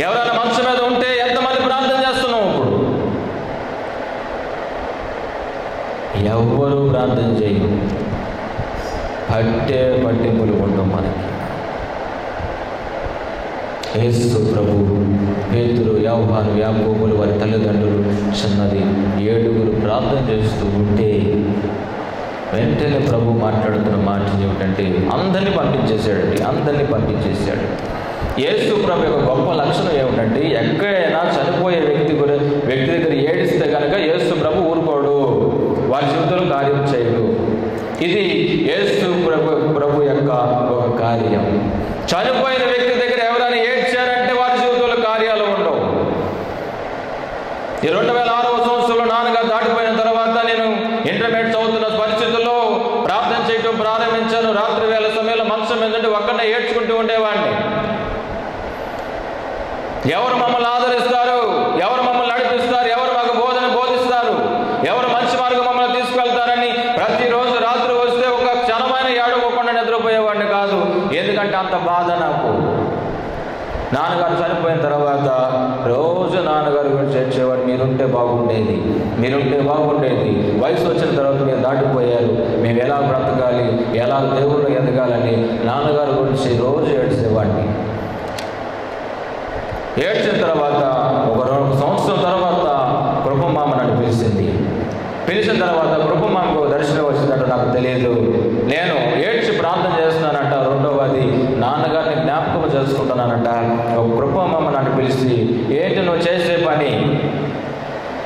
ఎవరైనా మంచం మీద ఉంటే ఎంతమంది ప్రార్థన చేస్తున్నాం? ఇప్పుడు ఎవరు ప్రార్థన చేయరు. పట్టింపులు ఉండవు మనకి. యేసు ప్రభు, పేతురు, యోహాను, యాకోబులు, వారి తల్లిదండ్రులు చిన్నది 7 ప్రార్థన చేస్తూ ఉంటే వెంటనే ప్రభు మాట్లాడుతున్న మాట ఏమిటంటే, అందరినీ పంపించేశాడు. యేసు ప్రభు యొక్క గొప్ప లక్షణం ఏమిటంటే, ఎక్కడైనా చనిపోయే వ్యక్తి దగ్గర ఏడిస్తే కనుక యేసు ప్రభు ఊరుకోడు, వారి జీవితంలో కార్యం చేయడు. ఇది యేసు ప్రభు యొక్క ఒక కార్యం. చనిపోయిన వ్యక్తి దగ్గర ఎవరైనా ఏడ్చారంటే వారి జీవితంలో కార్యాలు ఉండవు. ఈ 2006వ సంవత్సరంలో నాన్నగారు దాటిపోయిన తర్వాత నేను ఇంటర్మీడియట్ చదువుతున్న పరిస్థితుల్లో ప్రార్థన చేయడం ప్రారంభించాను. రాత్రి వేళ సమయంలో మంచం ఏంటంటే ఒక్కనే ఏడ్చుకుంటూ ఉండేవాడిని. ఎవరు మమ్మల్ని ఆదరిస్తారు, ఎవరు మమ్మల్ని నడిపిస్తారు, ఎవరు మాకు బోధిస్తారు, ఎవరు మంచి మార్గం మమ్మల్ని తీసుకెళ్తారని ప్రతిరోజు రాత్రి వస్తే ఒక క్షణమైన ఏడవకుండా నిద్రపోయేవాడిని కాదు. ఎందుకంటే అంత బాధ నాకు. నాన్నగారు చనిపోయిన తర్వాత రోజు నాన్నగారు గురించి చేర్చేవాడు, మీరుంటే బాగుండేది, వయసు వచ్చిన తర్వాత మీరు దాటిపోయారు, మేము ఎలా బ్రతకాలి, ఎలా దేవుళ్ళు ఎదగాలని నాన్నగారు గురించి రోజు ఏడ్చేవాడిని. ఏడ్చిన తర్వాత ఒక 2 సంవత్సరం తర్వాత కృపమామ నన్ను పిలిచిన తర్వాత కృపమామకు దర్శనం వచ్చినట్టు నాకు తెలియదు. నేను ఏడ్చి ప్రార్థన చేస్తున్నానంట. రెండవది నాన్నగారిని జ్ఞాపకం చేసుకుంటున్నానంట. ఒక కృపమామ నన్ను పిలిచి, ఏంటి నువ్వు చేసే పని?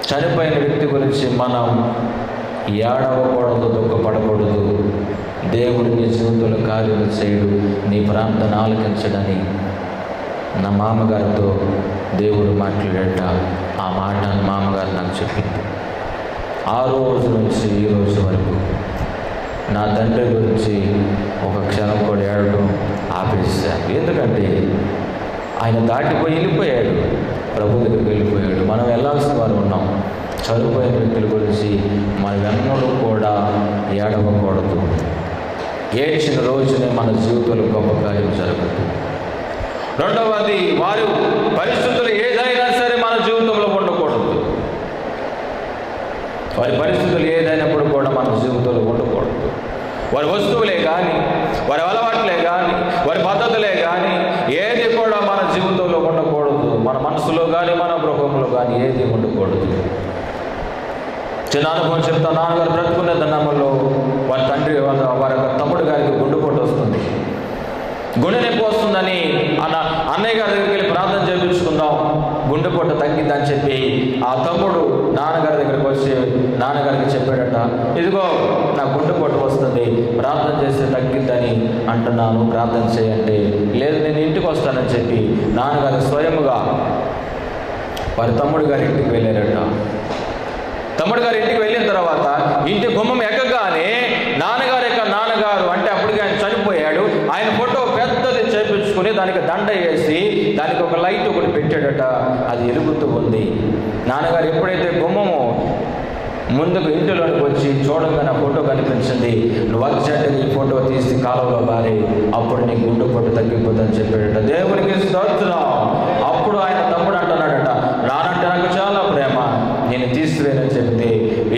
చనిపోయిన వ్యక్తి గురించి మనం ఏడవకూడదు, దుఃఖపడకూడదు. దేవుడు నీ జీవితంలో కార్యాలు చేయడు, నీ ప్రార్థన ఆలకించడని నా మామగారితో దేవుడు మాట్లాడట. ఆ మాట మామగారు నాకు చెప్పింది. ఆ రోజు నుంచి ఈ రోజు వరకు నా తండ్రి గురించి ఒక క్షణం కూడా ఏడవడం ఆపేశాను. ఎందుకంటే ఆయన దాటిపోయి వెళ్ళిపోయాడు, ప్రభు దగ్గరికి వెళ్ళిపోయాడు. మనం వెళ్ళాల్సిన వారు ఉన్నాం. చనిపోయిన వ్యక్తుల గురించి మన వెన్నడూ కూడా ఏడవకూడదు. ఏడ్చిన రోజునే మన జీవితంలో గొప్ప కార్యం జరుగుతుంది. రెండవది, వారి పరిస్థితులు ఏదైనా సరే మన జీవితంలో ఉండకూడదు. వారి పరిస్థితులు ఏదైనప్పుడు కూడా మన జీవితంలో ఉండకూడదు. వారి వస్తువులే కానీ, వారి అలవాట్లే కానీ, వారి పద్ధతులే కానీ ఏది కూడా మన జీవితంలో ఉండకూడదు. మన మనసులో కానీ, మన గృహంలో కానీ ఏది ఉండకూడదు. చిన్న అనుభవం చెప్తా. నాన్నగారు బ్రతుకునే దండంలో వారి తండ్రి, వారి తమ్ముడు గారికి గుండెపోటు వస్తుంది. గుండె నొప్పి వస్తుందని అన్నయ్య గారి దగ్గరికి వెళ్ళి ప్రార్థన చేయించుకుందాం, గుండెపోటు తగ్గిద్దని చెప్పి ఆ తమ్ముడు నాన్నగారి దగ్గరికి వచ్చి నాన్నగారికి చెప్పాడట, ఇదిగో నా గుండెపోటు వస్తుంది, ప్రార్థన చేస్తే తగ్గిద్దని అంటున్నాను, ప్రార్థన చేయండి. లేదు నేను ఇంటికి వస్తానని చెప్పి నాన్నగారు స్వయముగా వారి తమ్ముడు గారి ఇంటికి వెళ్ళారట. తమ్ముడు గారి ఇంటికి వెళ్ళిన తర్వాత ఇంటి గుమ్మం ఎక్కగానే నాన్నగారు అంటే అప్పటికి ఆయన చనిపోయాడు, ఆయన ఫోటో పెద్దది చేపించుకుని దానికి దండ వేసి దానికి ఒక లైట్ ఒకటి పెట్టాడట. అది వెలుగుతూ ఉంది. నాన్నగారు ఎప్పుడైతే గుమ్మము ముందుకు ఇంటిలోకి వచ్చి చూడంగానే ఆ ఫోటో కనిపించింది. నువ్వు అర్జెంటుగా ఈ ఫోటో తీసి కాలంలో బారి, అప్పుడు నీ గుండె పొట్టు తగ్గిపోతుందని చెప్పాడట. దేవునికి స్తోత్రం. అప్పుడు ఆయన తమ్ముడు అంటున్నాడట, నానంటే నాకు చాలా ప్రేమ, నేను తీసివేనని చెప్తే,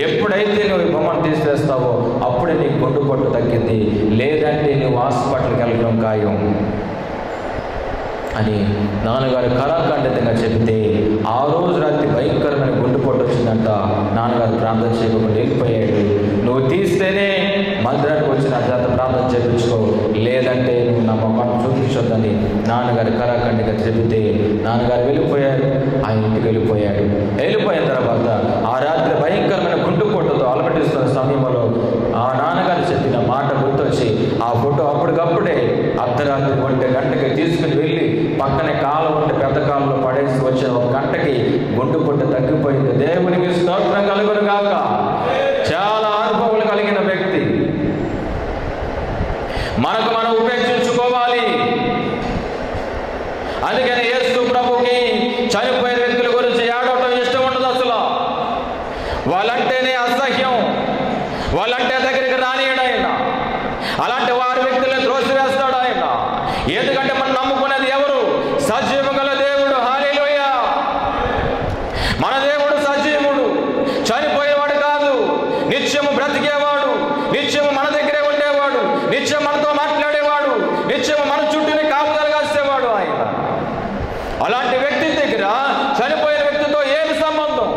ఎప్పుడైతే నువ్వు ఈ బొమ్మను తీసివేస్తావో అప్పుడే నీకు గుండె పొట్టు తగ్గింది, లేదంటే నువ్వు హాస్పిటల్కి వెళ్ళడం ఖాయం అని నాన్నగారు కళాఖండితంగా చెబితే, ఆ రోజు రాత్రి భయంకరమైన గుండెపోటు వచ్చిందంట. నాన్నగారు ప్రార్థన చేయకుండా వెళ్ళిపోయాడు. నువ్వు తీస్తేనే మందిరానికి వచ్చి నా చేత ప్రార్థన చేయించుకో, లేదంటే నువ్వు నా మొక్కను చూపించొద్దని నాన్నగారు కళాఖండిగా చెబితే నాన్నగారు వెళ్ళిపోయాడు. ఆయన ఇంటికి వెళ్ళిపోయాడు. వెళ్ళిపోయిన తర్వాత ఆ రాత్రి భయంకరమైన గుండెపోటుతో అలమటిస్తున్న సమయంలో ఆ నాన్నగారు చెప్పిన మాట గుర్తొచ్చి ఆ ఫోటో అప్పటికప్పుడే అర్ధరాత్రి 1 గంటకి తీసుకుని వెళ్ళి పక్కనే కాలం ఉంటే పెద్ద కాలంలో పడేసి వచ్చిన 1 గంటకి గుండెపోటు తగ్గిపోయింది. దేవునికి స్తోత్రం కలుగును గాక. చాలా అనుభవాలు కలిగిన వ్యక్తి. మనకు మనం ఉపేక్షించుకోవాలి. అందుకని యేసు ప్రభుకి చనిపోయిన వ్యక్తుల గురించి ఏడవటం ఇష్టం ఉండదు. అసలు వాళ్ళంటేనే అసహ్యం, వాళ్ళంటే దగ్గరికి రానియడు ఆయన. అలాంటి వారి వ్యక్తులను త్రోసివేస్తాడు ఆయన. ఎందుకంటే మనం నమ్ముకునేది ఎవరు? సజీవం గల దేవుడు. హల్లెలూయా. మన దేవుడు సజీవుడు, చనిపోయేవాడు కాదు, నిత్యము బ్రతికేవాడు, నిత్యము మన దగ్గరే ఉండేవాడు, నిత్యం మనతో మాట్లాడేవాడు, నిత్యము మన చుట్టూనే కాపుదలు కాసేవాడు ఆయన. అలాంటి వ్యక్తి దగ్గర చనిపోయిన వ్యక్తితో ఏమి సంబంధం?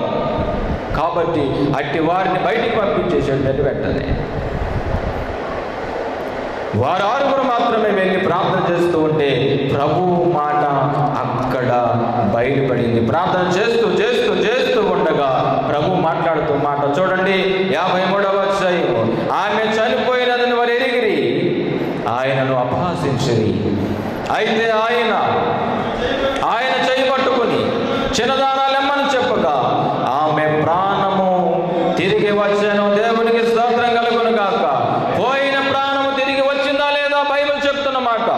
కాబట్టి అట్టి వారిని బయటికి పంపించేసేటట్టు వెంటనే వారు 6 మాత్రమే వెళ్ళి ప్రార్థన చేస్తూ ఉంటే ప్రభువు మాట అక్కడ బయలుపడింది. ప్రార్థన చేస్తూ ఉండగా ప్రభు మాట్లాడుతూ మాట చూడండి, 53వ అధ్యాయము. ఆమె చనిపోయినదని వారు ఎరిగిరి, ఆయనను అపహాసించిరి. అయితే ఆయన చేయి పట్టుకుని చిన్నదానాలెమ్మని చెప్పగా ఆమె ప్రాణము తిరిగి వచ్చాను. దేవునికి స్తోత్రం కలుగును గాక. పోయిన ప్రాణము తిరిగి వచ్చిందా లేదా బైబిల్ చెప్తున్నమాట.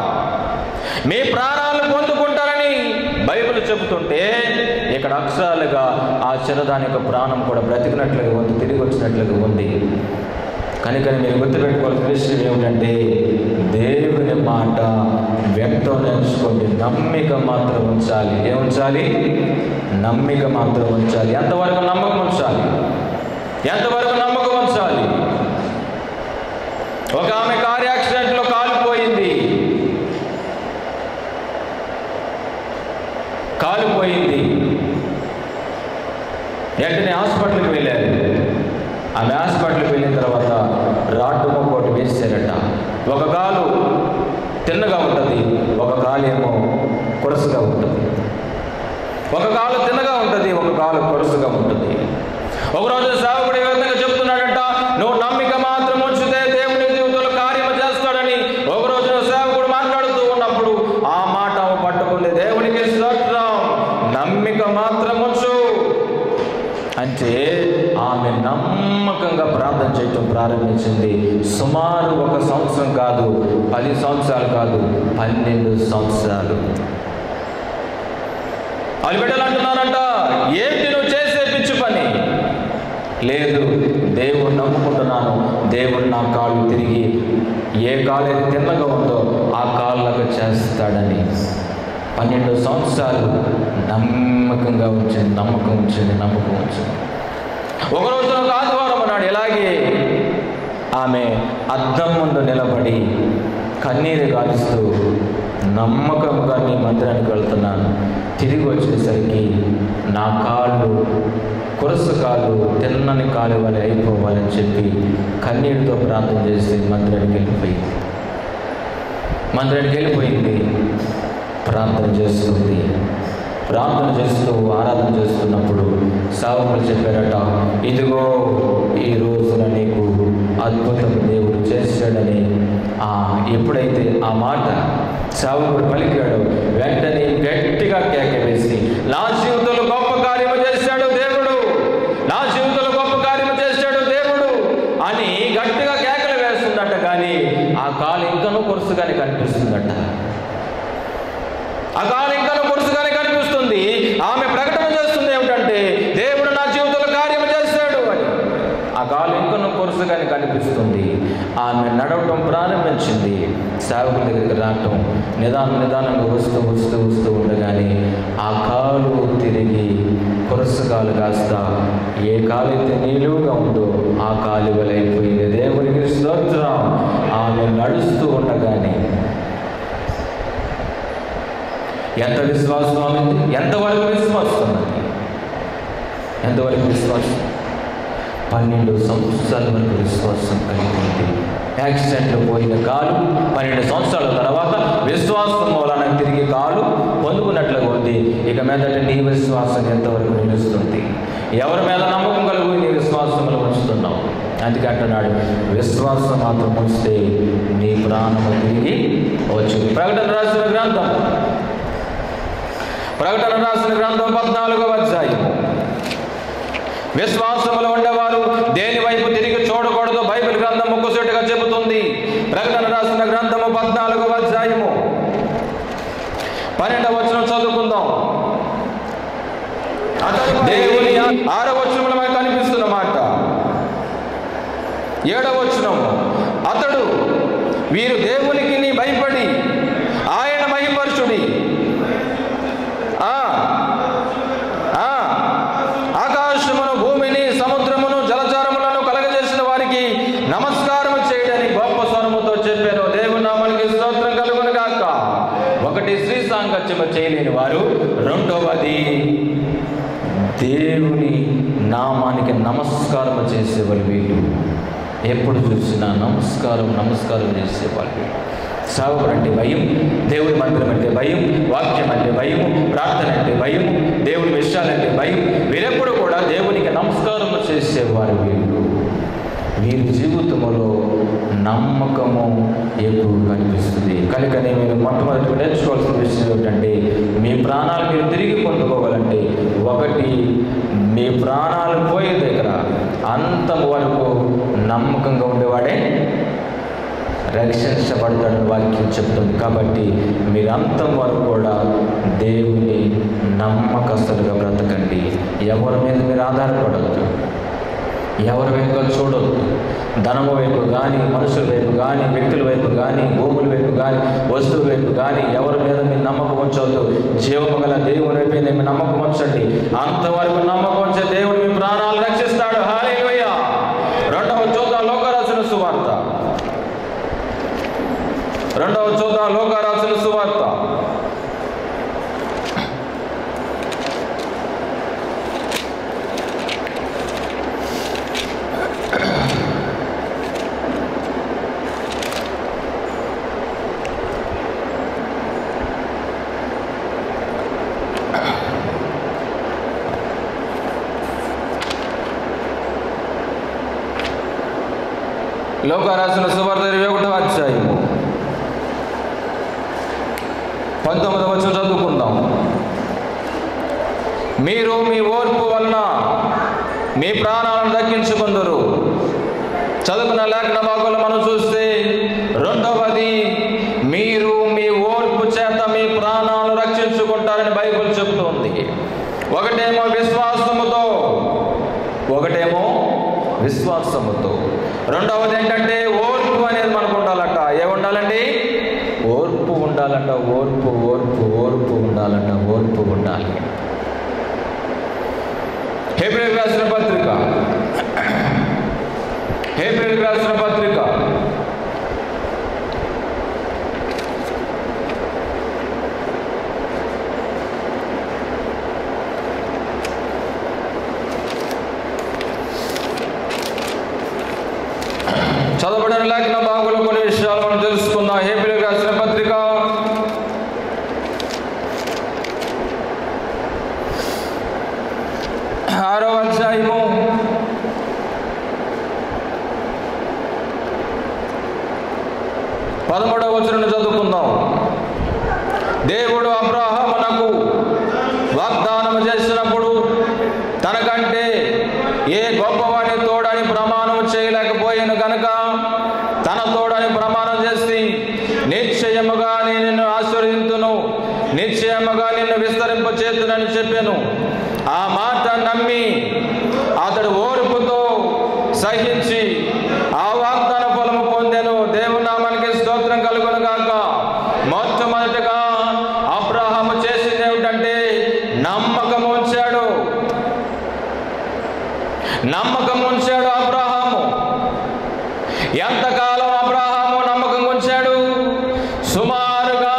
మీ ప్రాణాలు పొందుకుంటారని బైబిల్ చెబుతుంటే ఇక్కడ అక్షరాలుగా ఆ చిన్నదాని యొక్క ప్రాణం కూడా బ్రతికినట్లుగా ఉంది, తిరిగి వచ్చినట్లుగా ఉంది. కనుక మీరు గుర్తుపెట్టుకోవాల్సిన విషయం ఏమిటంటే, దేవుని మాట వ్యక్తం నేర్చుకోండి. నమ్మిక మాత్రం ఉంచాలి. ఏముంచాలి? నమ్మిక మాత్రం ఉంచాలి. ఎంతవరకు నమ్మకం ఉంచాలి? ఎంతవరకు నమ్మకం ఉంచాలి? ఒక ఆమె కారు యాక్సిడెంట్లో కాలిపోయింది. వెంటనే హాస్పిటల్కి వెళ్ళారు. ఆమె హాస్పిటల్కి వెళ్ళిన తర్వాత రాడ్డు మొక్కోటి వేసారట. ఒక కాలు తిన్నగా ఉంటుంది, ఒక కాలు ఏమో కొరసుగా ఉంటుంది. ఒక కాలు తిన్నగా ఉంటుంది, ఒక కాలు కొరసుగా ఉంటుంది. ఒకరోజు సేవకుడు ఈ విధంగా చెప్తున్నాడట, నువ్వు నమ్మిక మాత్రం ఉంచితే దేవుని జీవితంలో కార్యము చేస్తాడని. ఒకరోజు సేవకుడు మాట్లాడుతూ ఉన్నప్పుడు ఆ మాట పట్టుకుంది. దేవునికి స్తోత్రం, నమ్మిక మాత్రం ఉంచు అంటే ఆమె నమ్మకంగా ప్రార్థన చేయటం ప్రారంభించింది. సుమారు 1 సంవత్సరం కాదు, 10 సంవత్సరాలు కాదు, 12 సంవత్సరాలు. వాళ్ళు బిడ్డలు అంటున్నారంట, ఏంటి నువ్వు చేసే పిచ్చి పని? లేదు, దేవుడు నమ్ముకుంటున్నాను, దేవుడు నా కాళ్ళు తిరిగి ఏ కాలు అయితే తిన్నగా ఉందో ఆ కాళ్ళకు చేస్తాడని. 12 సంవత్సరాలు నమ్మకంగా ఉంచింది. ఒకరోజు ఒక ఆదివారం నాడు ఇలాగే ఆమె అద్దం ముందు నిలబడి కన్నీరు గాలుస్తూ నమ్మకంగా నీ మందిరానికి వెళ్తున్నాను, తిరిగి వచ్చేసరికి నా కాళ్ళు కొరసు కాళ్ళు తిన్నని కాలు వలె అయిపోవాలని చెప్పి కన్నీటితో ప్రార్థన చేసి మందిరానికి వెళ్ళిపోయింది. ప్రార్థన చేస్తుంది. ప్రార్థన చేస్తూ ఆరాధన చేస్తున్నప్పుడు సేవకులు చెప్పారట, ఇదిగో ఈ రోజున నీకు అద్భుతం దేవుడు చేశాడని. ఎప్పుడైతే ఆ మాట సేవకుడు పలికాడు, వెంటనే గట్టిగా కేక వేసి, నా జీవితంలో గొప్ప కార్యము చేశాడు దేవుడు, నా జీవితంలో గొప్ప కార్యము చేశాడు దేవుడు అని గట్టిగా కేకలు వేస్తుందట. కానీ ఆ కాలు ఇంకనూ కొరుసుగానే కనిపిస్తుందట. ఆ కాలు ఇంకనూ కొరుసుగానే కనిపిస్తుంది. ఆమె ప్రకటన చేస్తుంది ఏమిటంటే, దేవుడు నా జీవితంలో కార్యము చేశాడు అని. ఆ కాలు ఇంకనూ కొరుసుగానే కనిపిస్తుంది. ఆమె నడవటం ప్రారంభించింది. సేవకుల దగ్గరికి రావటం నిదానంగా వస్తూ ఉండగానే ఆ కాలు తిరిగి కొరసు కాలు కాస్త ఏ కాలు అయితే నిలువుగా ఉందో ఆ కాలు వలైపోయింది. దేవునికి స్తోత్రం. ఆమె నడుస్తూ ఉండగానే ఎంత విశ్వాసం అనేది, ఎంతవరకు విశ్వాసం అది, ఎంతవరకు విశ్వాసం? 12 సంవత్సరాల వరకు విశ్వాసం కలిగింది. యాక్సిడెంట్లో పోయిన కాలు 12 సంవత్సరాల తర్వాత విశ్వాసం మూలన తిరిగి కాలు పొందుకున్నట్లుగా ఉంది. ఇక మీదట నీ విశ్వాసం ఎంతవరకు నిలుస్తుంది? ఎవరి మీద నమ్మకం కలుగు నీ విశ్వాసంలో ఉంచుతున్నావు? అందుకే అంటున్నాడు, విశ్వాసం మాత్రం ఉంచితే నీ ప్రాణము తిరిగి వచ్చింది. ప్రకటన రాసిన గ్రంథం 14వ అధ్యాయం. విశ్వాసములో ఉండేవారు దేని వైపు తిరిగి చూడకూడదు బైబిల్ గ్రంథం ముక్కుసూటిగా చెబుతుంది. ప్రకటన రాసిన గ్రంథము 14వ అధ్యాయము 12వ వచనం చదువుకుందాం. దేవుని 6వ వచనంలో మనకు కనిపిస్తున్న మాట. 7వ వచనం, అతడు వీరు దేవునికి భయపడి ఆయన మహిమపరచుడి, ఆకాశమును భూమిని సముద్రమును జలచారములను కలగజేసిన వారికి నమస్కారం చేయడని గొప్ప స్వరముతో చెప్పారు. దేవుని నామానికి స్తోత్రం కలుగును గాక. ఒకటి, స్త్రీ సాంగత్యము చేయలేని వారు. రెండవది, దేవుని నామానికి నమస్కారం చేసేవాళ్ళు వీళ్ళు. ఎప్పుడు చూసినా నమస్కారం చేసేవాళ్ళు. సేవకుడు అంటే భయం, దేవుడి మందిరం అంటే భయం, వాక్యం అంటే భయం, ప్రార్థన అంటే భయం, దేవుడి విషయాలంటే భయం. వీరెప్పుడు కూడా దేవునికి నమస్కారం చేసేవారు వీళ్ళు. వీరి జీవితంలో నమ్మకము ఎక్కువ కనిపిస్తుంది. కనుకనే మీరు మొట్టమొదటి నేర్చుకోవాల్సిన విషయం ఏంటంటే, మీ ప్రాణాలు మీరు తిరిగి పొందుకోవాలంటే, ఒకటి, మీ ప్రాణాలు పోయే దగ్గర అంతం వరకు నమ్మకంగా ఉండేవాడే రక్షించబడతాడని వాక్యం చెప్తుంది. కాబట్టి మీరంతం వరకు కూడా దేవుని నమ్మకస్తులుగా బ్రతకండి. ఎవరి మీద మీరు ఆధారపడవద్దు, ఎవరి వైపు చూడవద్దు. ధనము వైపు కానీ, మనుషుల వైపు కానీ, వ్యక్తుల వైపు కానీ, భూముల వైపు కానీ, వస్తువుల వైపు కానీ ఎవరి మీద మీరు నమ్మకం ఉంచవద్దు. జీవము గల దేవుని వైపు మీ నమ్మకం ఉంచండి. అంతవరకు నమ్మకం ఉంచే దేవుడు మీ ప్రాణాలు రక్షిస్తాడు. హల్లెలూయా. 2వ చూద్దాం లోకాసు రాసిన సువార్త. 2వ చూద్దాం లోకాసు రాసిన సువార్త. లోకాసు రాసిన సువార్త 21వ అధ్యాయము 19వ వచనం చదువుకుందాం. మీరు మీ ఓర్పు వలన మీ ప్రాణాలను దక్కించుకుందరు. చదువుకున్న లేఖన భాగంలో మనం చూస్తే, రెండవది, మీరు మీ ఓర్పు చేత మీ ప్రాణాలను రక్షించుకుంటారని బైబిల్ చెబుతుంది. ఒకటేమో విశ్వాసముతో, రెండవది ఏంటంటే ఓర్పు అనేది మనకు ఉండాలట. ఏముండాలండి? ఓర్పు ఉండాలంట. ఓర్పు ఉండాలి. హెబ్రీయులకు రాసిన పత్రిక చదవబడిన లేఖన భాగంలో కొన్ని విషయాలు మనం తెలుసుకుందాం. హెబ్రీయులకు రాసిన పత్రిక అధ్యాయము 13వ వచనం చదువుకుందాం. దేవుడు అబ్రాహామునకు వాగ్దానం చేసినప్పుడు తనకంటే ఏ గొప్పవాని తోడని ప్రమాణం చేయలేకపోయాను కనుక తన తోడని ప్రమాణం చేసి నిశ్చయముగా నిన్ను ఆశీర్వదింతును, నిశ్చయముగా నిన్ను విస్తరింపచేతునని చెప్పాను. ఆ మాట నమ్మి అతడు ఓర్పుతో సహించి ఆ వాగ్దాన ఫలము పొందెను. దేవుని నామానికి స్తోత్రం కలుగును గాక. మొట్టమొదటిగా అబ్రాహాము చేసింది ఏమిటంటే నమ్మకం ఉంచాడు. నమ్మకం ఉంచాడు అబ్రాహాము. ఎంతకాలం అబ్రాహాము నమ్మకం ఉంచాడు? సుమారుగా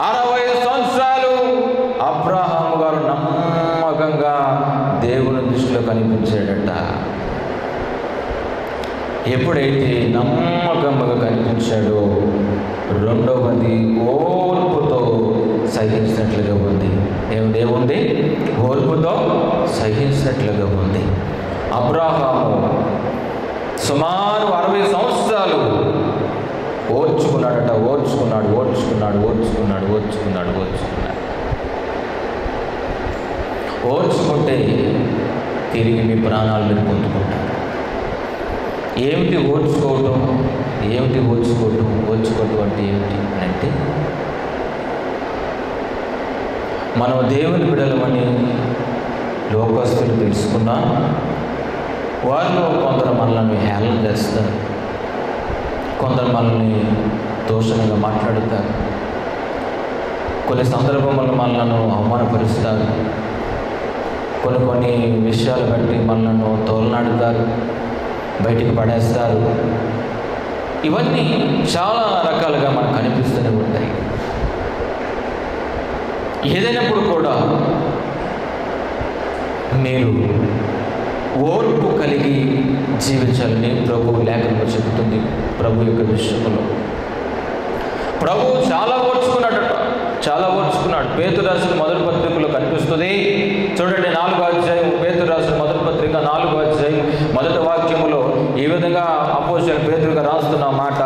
60 సంవత్సరాలు అబ్రాహాము గారు నమ్మకంగా దేవుని దృష్టిలో కనిపించాడట. ఎప్పుడైతే నమ్మకంగా కనిపించాడో రెండవది ఓర్పుతో సహించినట్లుగా ఉంది. ఏముంది? ఓర్పుతో సహించినట్లుగా ఉంది. అబ్రాహాము సుమారు 60 సంవత్సరాలు ఓర్చుకున్నాడట. ఓర్చుకుంటే తిరిగి మీ ప్రాణాలు మీరు పొందుకుంటారు. ఏమిటి ఓర్చుకోవటం అంటే ఏమిటి అంటే మనం దేవుని బిడ్డలమని లోకస్తులు తెలుసుకున్నా వారిలో కొందరు మనల్ని హేళన చేస్తారు, కొందరు మనల్ని దోషంగా మాట్లాడుతారు, కొన్ని సందర్భములను మనలను అవమానపరుస్తారు, కొన్ని విషయాలు బట్టి మనలను తోలనాడుతారు, బయటికి పడేస్తారు. ఇవన్నీ చాలా రకాలుగా మనకు కనిపిస్తూనే ఉంటాయి. ఏదైనప్పుడు కూడా మీరు ఓర్పు కలిగి జీవించాలని ప్రభు లేఖనంలో చెబుతుంది. ప్రభు యొక్క విషయంలో ప్రభు చాలా ఓర్చుకున్నాడు. పేతురు రాసిన మొదటి పత్రికలో కనిపిస్తుంది. చూడండి, 4వ అధ్యాయం, పేతురు రాసిన మొదటి పత్రిక 4వ అధ్యాయం మొదటి వాక్యములో ఈ విధంగా అపోస్తలుడైన పేతురుగా రాస్తున్న మాట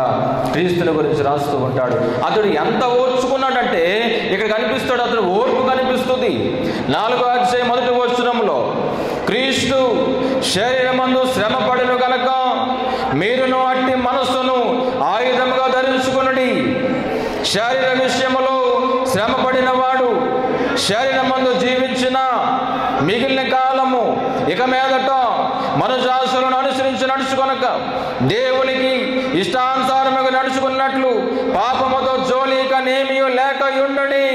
క్రీస్తుని గురించి రాస్తూ ఉంటాడు. అతడు ఎంత ఓర్చుకున్నాడంటే ఇక్కడ కనిపిస్తాడు, అతడు ఓర్పు కనిపిస్తుంది. 4వ అధ్యాయం మొదటి వచనంలో క్రీస్తు శరీరమందు శ్రమ పడిను కనుక మీరును అట్టి మనస్సును ఆయుధముగా ధరించుకొనుడి. శరీర విషయములో శ్రమ పడిన వాడు శరీరమందు జీవించిన మిగిలిన కాలము ఇక మీదట మనుజాసులను అనుసరించి నడుచుకొనక దేవునికి ఇష్టానుసారముగా నడుచుకున్నట్లు పాపముతో జోలిక నేమియు లేక ఉండుడి.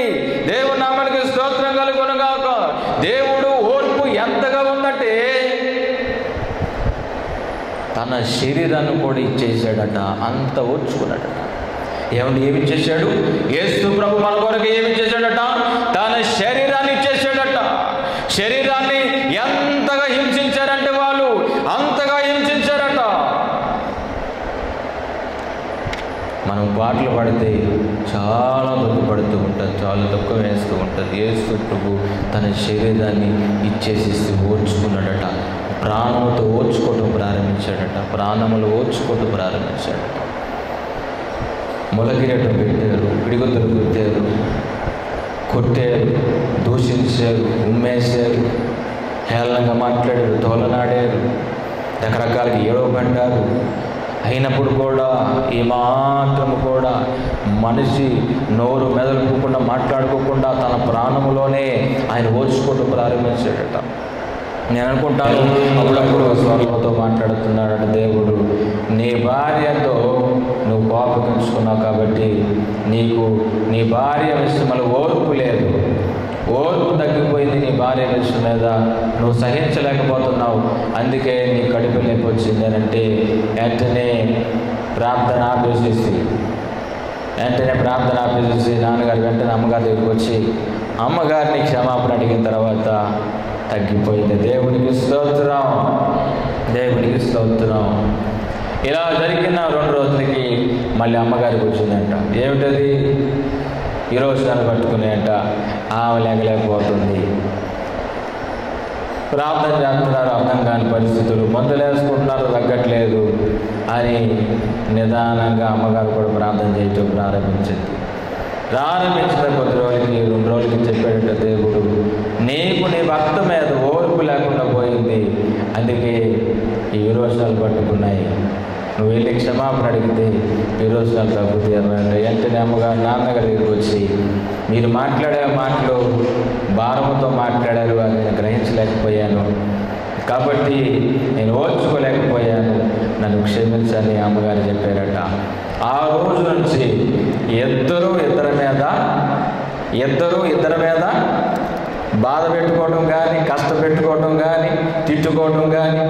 దేవుని నామానికి స్తోత్రం కలుగును గాక. దేవుడు ఓర్పు ఎంతగా ఉందంటే తన శరీరాన్ని కూడా ఇచ్చేసాడట. అంత ఓర్చుకున్నాడట. ఏమి చేశాడు? యేసు ప్రభు మన కొరకు ఏమి చేశాడట? తన శరీరాన్ని ఇచ్చేసాడట. శరీరాన్ని ఎంతగా హింసించారంటే వాళ్ళు అంతగా హింసించారట. మనం పాటలు పాడితే చాలా దుఃఖపడుతూ ఉంటుంది, చాలా దుఃఖం వేస్తూ ఉంటుంది. యేసు ప్రభు తన శరీరాన్ని ఇచ్చేసి ఓర్చుకున్నాడట. ప్రాణముతో ఓర్చుకోవటం ప్రారంభించాడట. మొలకిరీటం పెట్టారు, పిడిగుద్దులు గుద్దారు, కొట్టారు, దూషించారు, ఉమ్మేశారు, హేళనంగా మాట్లాడారు, తోలనాడారు, రకరకాలుగా ఏడవబడ్డారు. అయినప్పుడు కూడా ఈ మాత్రము కూడా మనిషి నోరు మెదలుకోకుండా మాట్లాడుకోకుండా తన ప్రాణములోనే ఆయన ఓర్చుకోవడం ప్రారంభించాడట. నేను అనుకుంటాను, అప్పుడప్పుడు స్వరంతో మాట్లాడుతున్నాడట దేవుడు. నీ భార్యతో నువ్వు కోపగించుకున్నావు కాబట్టి నీకు నీ భార్య విషయంలో ఓర్పు లేదు, ఓర్పు తగ్గిపోయింది. నీ భార్య విషయం మీద నువ్వు సహించలేకపోతున్నావు, అందుకే నీ కడుపు నొప్పి వచ్చింది అని అంటే వెంటనే ప్రార్థన ఆపేసేసి నాన్నగారు వెంటనే అమ్మగారి దగ్గరికి వచ్చి అమ్మగారిని క్షమాపణ అడిగిన తర్వాత తగ్గిపోయింది. దేవునికి స్తోత్రం. ఇలా జరిగిన 2 రోజులకి మళ్ళీ అమ్మగారికి వచ్చిందంట. ఏమిటది? ఈరోజు దాన్ని పట్టుకునేంట ఆమె లేకపోతుంది. ప్రార్థన చేస్తున్నారు, అర్థం కాని పరిస్థితులు, మందులు వేసుకుంటున్నారు, తగ్గట్లేదు అని నిదానంగా అమ్మగారు కూడా ప్రార్థన చేయటం ప్రారంభించింది. ప్రారంభించిన కొద్ది రోజులకి 2 రోజులకి చెప్పాడట దేవుడు, నీకు నీ భర్త మీద ఓర్పు లేకుండా పోయింది, అందుకే ఈ విరోచనాలు పట్టుకున్నాయి, నువ్వు వెళ్ళి క్షమాపణ అడిగితే విరోచనాలు తగ్గుతాయి అన్నమాట. వెంటనే అమ్మగారు నాన్నగారి దగ్గరికి వచ్చి, మీరు మాట్లాడే మాటలు భారంతో మాట్లాడారు, అది నేను గ్రహించలేకపోయాను, కాబట్టి నేను ఓర్చుకోలేకపోయాను, నన్ను క్షమించని అమ్మగారు చెప్పారట. ఆ రోజు నుంచి ఇద్దరు ఇద్దరి మీద బాధ పెట్టుకోవడం కానీ, కష్టపెట్టుకోవడం కానీ, తిట్టుకోవడం కానీ,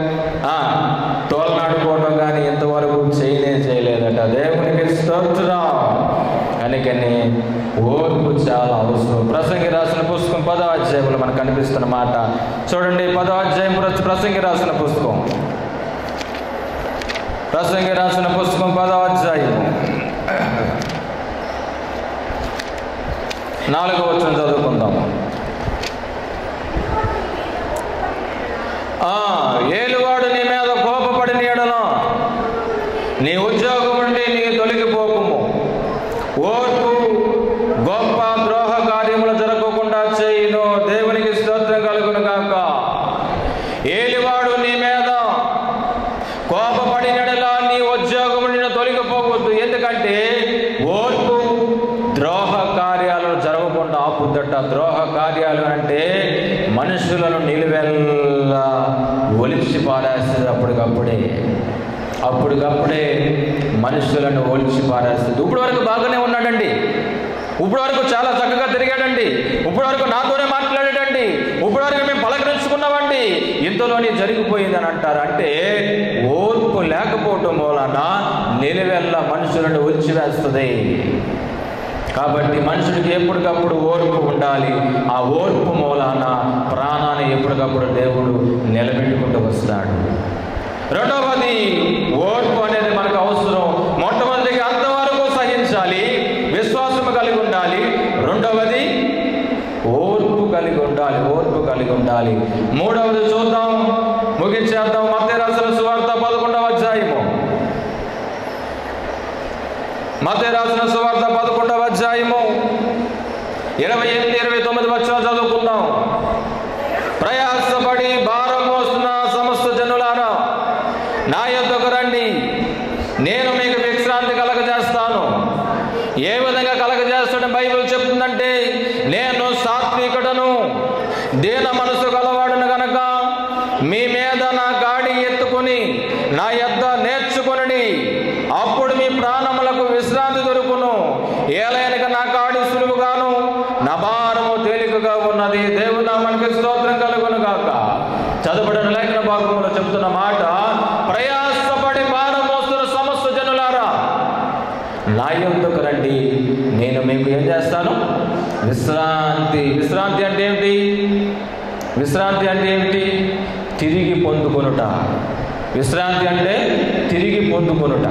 తోలనాడుకోవడం కానీ ఇంతవరకు చేయలేదట. దేవునికి స్తోత్రం. అందుకని ఓర్పు చాలా అవసరం. ప్రసంగి రాసిన పుస్తకం 10వ అధ్యాయంలో మనకు కనిపిస్తున్న మాట చూడండి. 10వ అధ్యాయం ప్రసంగి రాసిన పుస్తకం 10వ అధ్యాయం 4వ వచనం చదువుకుందాము. ఏలువాడు నీ మీద కోపపడిన యెడల నీ ఉద్యోగం నుండి నీ తొలగిపోకుము. ఓర్పు గొప్ప ద్రోహ కార్యములు జరగకుండా చేయును. దేవునికి స్తోత్రం కలుగును గాక. ఏలివాడు నీ మీద కోపపడిన యెడల నీ ఉద్యోగం నుండి తొలగిపోవద్దు. ఎందుకంటే ఓర్పు ద్రోహ కార్యాలను జరగకుండా ఆపుద్దట. ద్రోహ కార్యాలు అంటే మనుషులను నిలువెల్లా ఒలిచి పారేస్తుంది. అప్పటికప్పుడే మనుషులను ఒలిచి పారేస్తుంది. ఇప్పుడు వరకు బాగానే ఉన్నాడండి, ఇప్పుడు వరకు చాలా చక్కగా తిరిగాడండి, ఇప్పుడు వరకు నాతోనే మాట్లాడాడండి, ఇప్పుడు వరకు మేము పలకరించుకున్నామండి, ఇంతలోనే జరిగిపోయిందని అంటారు. అంటే ఓర్పు లేకపోవటం వలన నిలువెల్లా మనుషులను ఒలిచివేస్తుంది. కాబట్టి మనుషుడికి ఎప్పటికప్పుడు ఓర్పు ఉండాలి. ఆ ఓర్పు మూలాన ప్రాణాన్ని ఎప్పటికప్పుడు దేవుడు నిలబెట్టుకుంటూ వస్తాడు. రెండవది, ఓర్పు అనేది మనకు అవసరం. మొట్టమొదటిగా అంతవరకు సహించాలి, విశ్వాసం కలిగి ఉండాలి. రెండవది ఓర్పు కలిగి ఉండాలి. మూడవది చూద్దాం, ముగించేద్దాం. మత్తయి రాసిన సువార్త 11వ అధ్యాయము. మత్తయి రాసిన సువార్త 11వ అధ్యాయము 28, 29 వచనాలు చదువుకుందాం. ప్రయాసపడి భారం మోస్తున్న సమస్త జనులారా నా యొద్దకు రండి, నేను మీకు విశ్రాంతి కలగజేస్తాను. ఏ విధంగా కలగజేస్తాడని బైబిల్ చెప్తుందంటే, నేను సాత్వికుడను, దీన మనసు గలవాడును గనక మీ మీద నా గాడి ఎత్తుకొని నా యొద్ద నేర్చుకొనుడి, అప్పుడు మీ ప్రాణములకు విశ్రాంతి దొరుకును. ఏలైనగా నా గాడి సులువుగాను నా భారము తేలికగా ఉన్నది. దేవుని నామానికి స్తోత్రం కలుగును గాక. చదవబడిన లేఖన భాగంలో చెబుతున్న మాట, ప్రయాసపడి భారం మోస్తున్న సమస్త జనులారా నా యొద్దకు రండి, నేను మీకు ఏం చేస్తాను? విశ్రాంతి అంటే ఏమిటి? తిరిగి పొందుకొనుట. విశ్రాంతి అంటే తిరిగి పొందుకొనుట.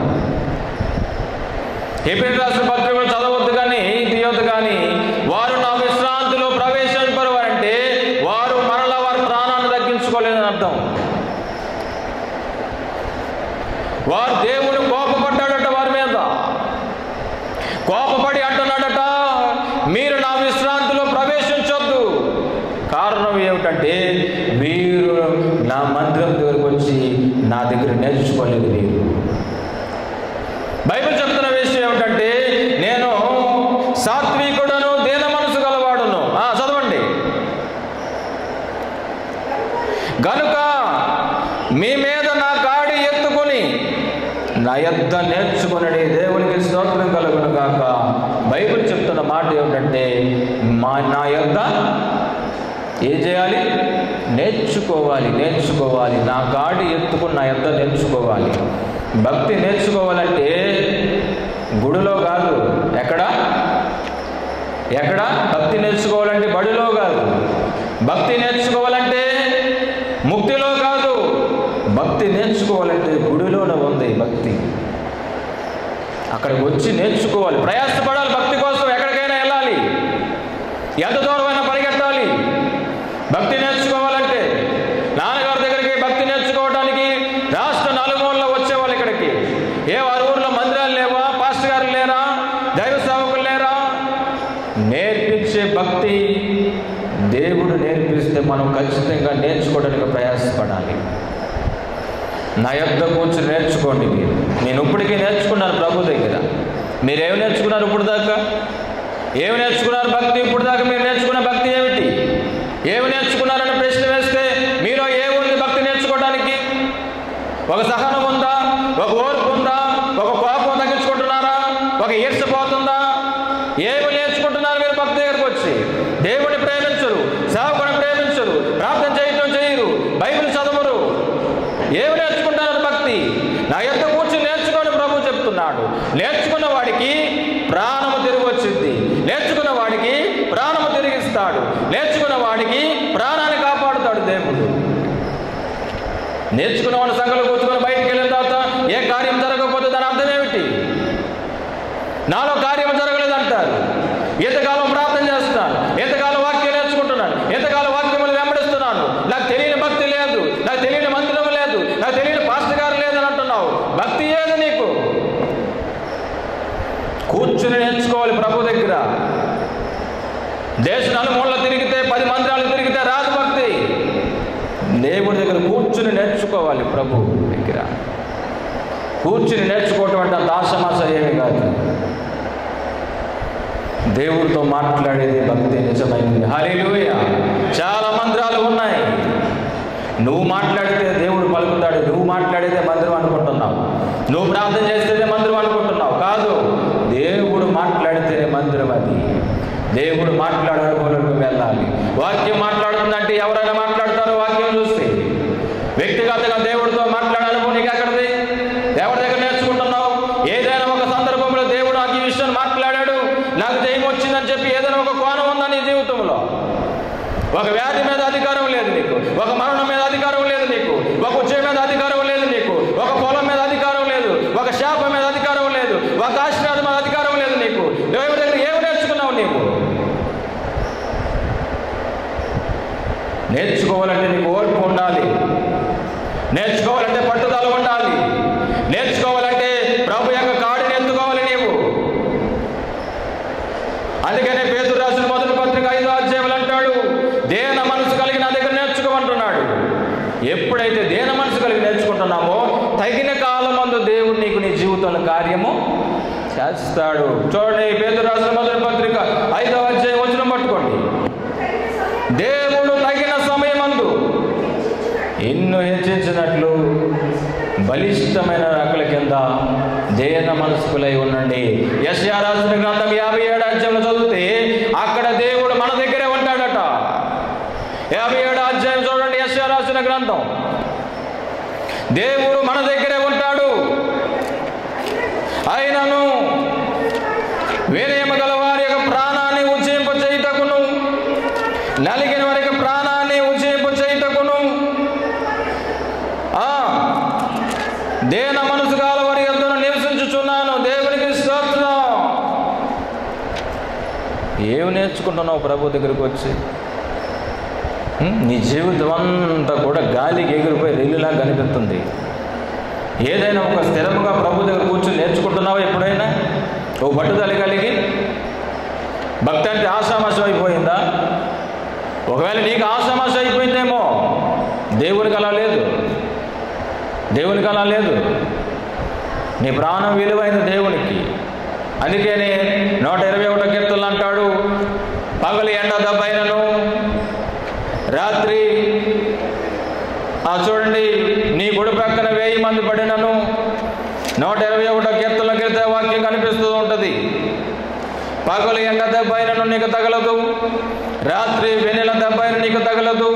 హెబ్రీయులకు రాసిన పత్రికలో చదవద్దు కానీ తీయొద్దు కానీ, వారు నా విశ్రాంతిలో ప్రవేశింపరు అంటే వారు మరలా వారి ప్రాణాన్ని దక్కించుకోలేదని అర్థం. వారు దేవుడు కోపపడ్డాడట, వారి మీద కోపపడి అంటున్నాడట, మీరు నా విశ్రాంతిలో ప్రవేశించొద్దు. కారణం ఏమిటంటే, మీరు నా మందిరం దగ్గరకు వచ్చి నా దగ్గర నేర్చుకోలేదు. మీరు బైబిల్ చెప్తున్న విషయం ఏమిటంటే, నేను సాత్వికుడను, దీన మనసు గలవాడును. చదవండి. గనుక మీ మీద నా గాడి ఎత్తుకొని నా యొద్ద నేర్చుకునడి. దేవునికి స్తోత్రం కలుగును గాక. బైబిల్ చెప్తున్న మాట ఏమిటంటే, నా యొద్ద ఏం చేయాలి? నేర్చుకోవాలి. నా గాడి ఎత్తుకుని నా యొద్ద నేర్చుకోవాలి. భక్తి నేర్చుకోవాలంటే గుడిలో కాదు. ఎక్కడ భక్తి నేర్చుకోవాలంటే బడిలో కాదు. భక్తి నేర్చుకోవాలంటే ముక్తిలో కాదు. భక్తి నేర్చుకోవాలంటే గుడిలోనే ఉంది భక్తి. అక్కడికి వచ్చి నేర్చుకోవాలి, ప్రయాసపడాలి. భక్తి కోసం ఎక్కడికైనా వెళ్ళాలి, ఎంత దూరమైనా పరిగెట్టాలి. భక్తి నేర్చుకోవాలంటే ఖచ్చితంగా నేర్చుకోవడానికి ప్రయాసపడాలి. నా యొద్ద కూర్చుని నేర్చుకోండి. నేను ఇప్పటికీ నేర్చుకున్నాను ప్రభు దగ్గర. మీరేమి నేర్చుకున్నారు ఇప్పుడు దాకా? ఏమి నేర్చుకున్నారు భక్తి? ఇప్పుడు దాకా మీరు నేర్చుకున్న భక్తి ఏమిటి? ఏమి నేర్చుకున్నారని ప్రశ్న వేస్తే మీలో ఏముంది భక్తి నేర్చుకోవడానికి? ఒక సహనం ఉందా? ఒక ఓర్పు ఉందా? ఒక కోపం తగ్గించుకుంటున్నారా? ఒక ఈర్ష్య పోతుందా? ఏమి నేర్చుకుంటున్నారు మీరు భక్తి దగ్గరకు వచ్చి? దేవుని ప్రేమించరు, సేవకుని ప్రేమించరు, ప్రార్థన చేయటం చేయరు, బైబిల్ చదవరు. ఏమి నేర్చుకుంటారు భక్తి? నా యొద్ద కూర్చుని నేర్చుకొని ప్రభు చెప్తున్నాడు. నేర్చుకున్న వాడికి ప్రాణము తిరిగి వచ్చింది. నేర్చుకున్న వాడికి ప్రాణము తిరిగిస్తాడు. నేర్చుకున్న వాడికి ప్రాణాన్ని కాపాడుతాడు దేవుడు. నేర్చుకున్న వాడు సంఘంలో కూర్చుకొని బయటికి వెళ్ళిన తర్వాత ఏ కార్యం జరగకపోతే దాని అర్థం ఏమిటి? నాలో కార్యం జరగలేదంటారు. ఎంతకాలం ప్రార్థన చేస్తున్నాను, ఎంతకాలం వాక్యం నేర్చుకుంటున్నాను, ఎంతకాలం వాక్యములు వెంబడిస్తున్నాను, నాకు తెలియని భక్తి లేదు, నాకు తెలియని మందిరం లేదు, నాకు తెలియని పాస్టర్ గారు లేదని అంటున్నావు. భక్తి ఏది నీకు? కూర్చుని నేర్చుకోవాలి ప్రభు దగ్గర. దేశ నలుమూలలు తిరిగితే 10 మందిరాలు తిరిగితే రాదు భక్తి. దేవుడి దగ్గర కూర్చుని నేర్చుకోవాలి ప్రభు దగ్గర. కూర్చుని నేర్చుకోవటం అంటే అంత ఆశమాస ఏమీ కాదు. దేవుడితో మాట్లాడేది భక్తి నిజమైంది. హల్లెలూయా. చాలా మందిరాలు ఉన్నాయి. నువ్వు మాట్లాడితే దేవుడు పలుకుతాడు. నువ్వు మాట్లాడేదే మందిరం అనుకుంటున్నావు. నువ్వు ప్రార్థన చేస్తేనే మందిరం అనుకుంటున్నావు. కాదు, దేవుడు మాట్లాడితేనే మందిరం. అది దేవుడు మాట్లాడడానికి వెళ్ళాలి. వాక్యం మాట్లాడుతుందంటే ఎవరైనా మాట్లాడతారో వాక్యం చూస్తే. వ్యక్తిగతంగా దేవుడితో మాట్లాడాలను నీకు ఎక్కడిది? ఎవరి దగ్గర నేర్చుకుంటున్నావు? ఏదైనా ఒక సందర్భంలో దేవుడు నాకు ఈ విషయం మాట్లాడాడు, నాకు జయం వచ్చిందని చెప్పి ఏదైనా ఒక కోణం ఉందా నీ జీవితంలో? ఒక వ్యాధి మీద అధికారం లేదు నీకు, ఒక మరణం మీద అధికారం లేదు నీకు, ఒక ఉద్యోగం మీద అధికారం లేదు నీకు, ఒక పొలం మీద అధికారం లేదు, ఒక శాపం మీద అధికారం లేదు, ఒక ఆశీర్వాదం మీద అధికారం లేదు నీకు. దేవుడి దగ్గర ఏమి నేర్చుకున్నావు నీకు? నేర్చుకోవాలంటే నీకు ఓర్పు ఉండాలి. నేర్చుకోవాలంటే పట్టుదల ఉండాలి. నేర్చుకోవాలంటే ప్రభు యొక్క కాడిని ఎత్తుకోవాలి నీవు. అందుకనే పేతురు రాసిన మొదటి పత్రిక 5వ అధ్యాయంలో అంటాడు, దేన మనసు కలిగి నా దగ్గర నేర్చుకోమంటున్నాడు. ఎప్పుడైతే దేన మనసు కలిగి నేర్చుకుంటున్నామో తగిన కాలమందు దేవుడు నీకు నీ జీవితంలో కార్యము చేస్తాడు. చూడండి, పేతురు రాసిన మొదటి పత్రిక 5వ అధ్యాయం వచనం పట్టుకోండి. దేవుడు తగిన సమయమందు ఎన్నో హెచ్చించినట్లు బలిష్టమైన రకల కింద దేన మనస్కులై ఉండండి. యెషయా రాసిన గ్రంథం 57వ అధ్యాయంలో చదివితే అక్కడ దేవుడు మన దగ్గరే ఉంటాడట. 57వ అధ్యాయం చూడండి, యెషయా రాసిన గ్రంథం. దేవుడు మన దగ్గరే ఉంటాడు. ఆయనను వినయము గల వారి యొక్క ప్రాణాన్ని ఉజ్జింప చేయుటకును, నలిగిన వారికి ప్రాణాన్ని ఉజ్జింప చేయుటకును, దేన మనసు గల వారి యొద్దను నివసించుచున్నాను. దేవునికి స్తోత్రం. ఏమి నేర్చుకుంటున్నావు ప్రభు దగ్గరికి వచ్చి? నీ జీవితం అంతా కూడా గాలికి ఎగిరిపోయి రెల్లులా కనిపిస్తుంది. ఏదైనా ఒక స్థిరముగా ప్రభు దగ్గర కూర్చొని నేర్చుకుంటున్నావా ఎప్పుడైనా? ఓ పట్టుదల కలిగి. భక్తి అంటే ఆషామాషం అయిపోయిందా? ఒకవేళ నీకు ఆషామాషం అయిపోయిందేమో. దేవునికి అలా లేదు. దేవునికి అలా లేదు. నీ ప్రాణం విలువైన దేవునికి. అందుకనే 121వ కీర్తనలో అంటాడు, పగలు ఎండ దెబ్బైనను రాత్రి చూడండి నీ గుడి ప్రక్కన 1000 మంది పడినను. 121వ కీర్తనలో వాక్యం కనిపిస్తూ ఉంటుంది. పగలు ఎండ దెబ్బైనను నీకు తగలదు, రాత్రి వెన్నెల దెబ్బైన నీకు తగలదు.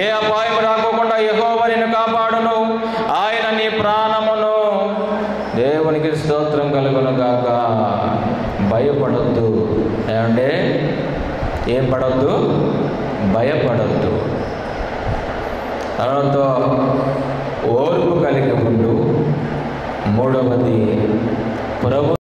ఏ అపాయం రాకోకుండా యెహోవా నిన్ను కాపాడును. ఆయన నీ ప్రాణమును. దేవునికి స్తోత్రం కలుగును గాక. భయపడొద్దు. ఏమంటే ఏం పడొద్దు? భయపడొద్దు. తర్వాత ఓర్పు కలిగి ఉండు. 3వది ప్రభు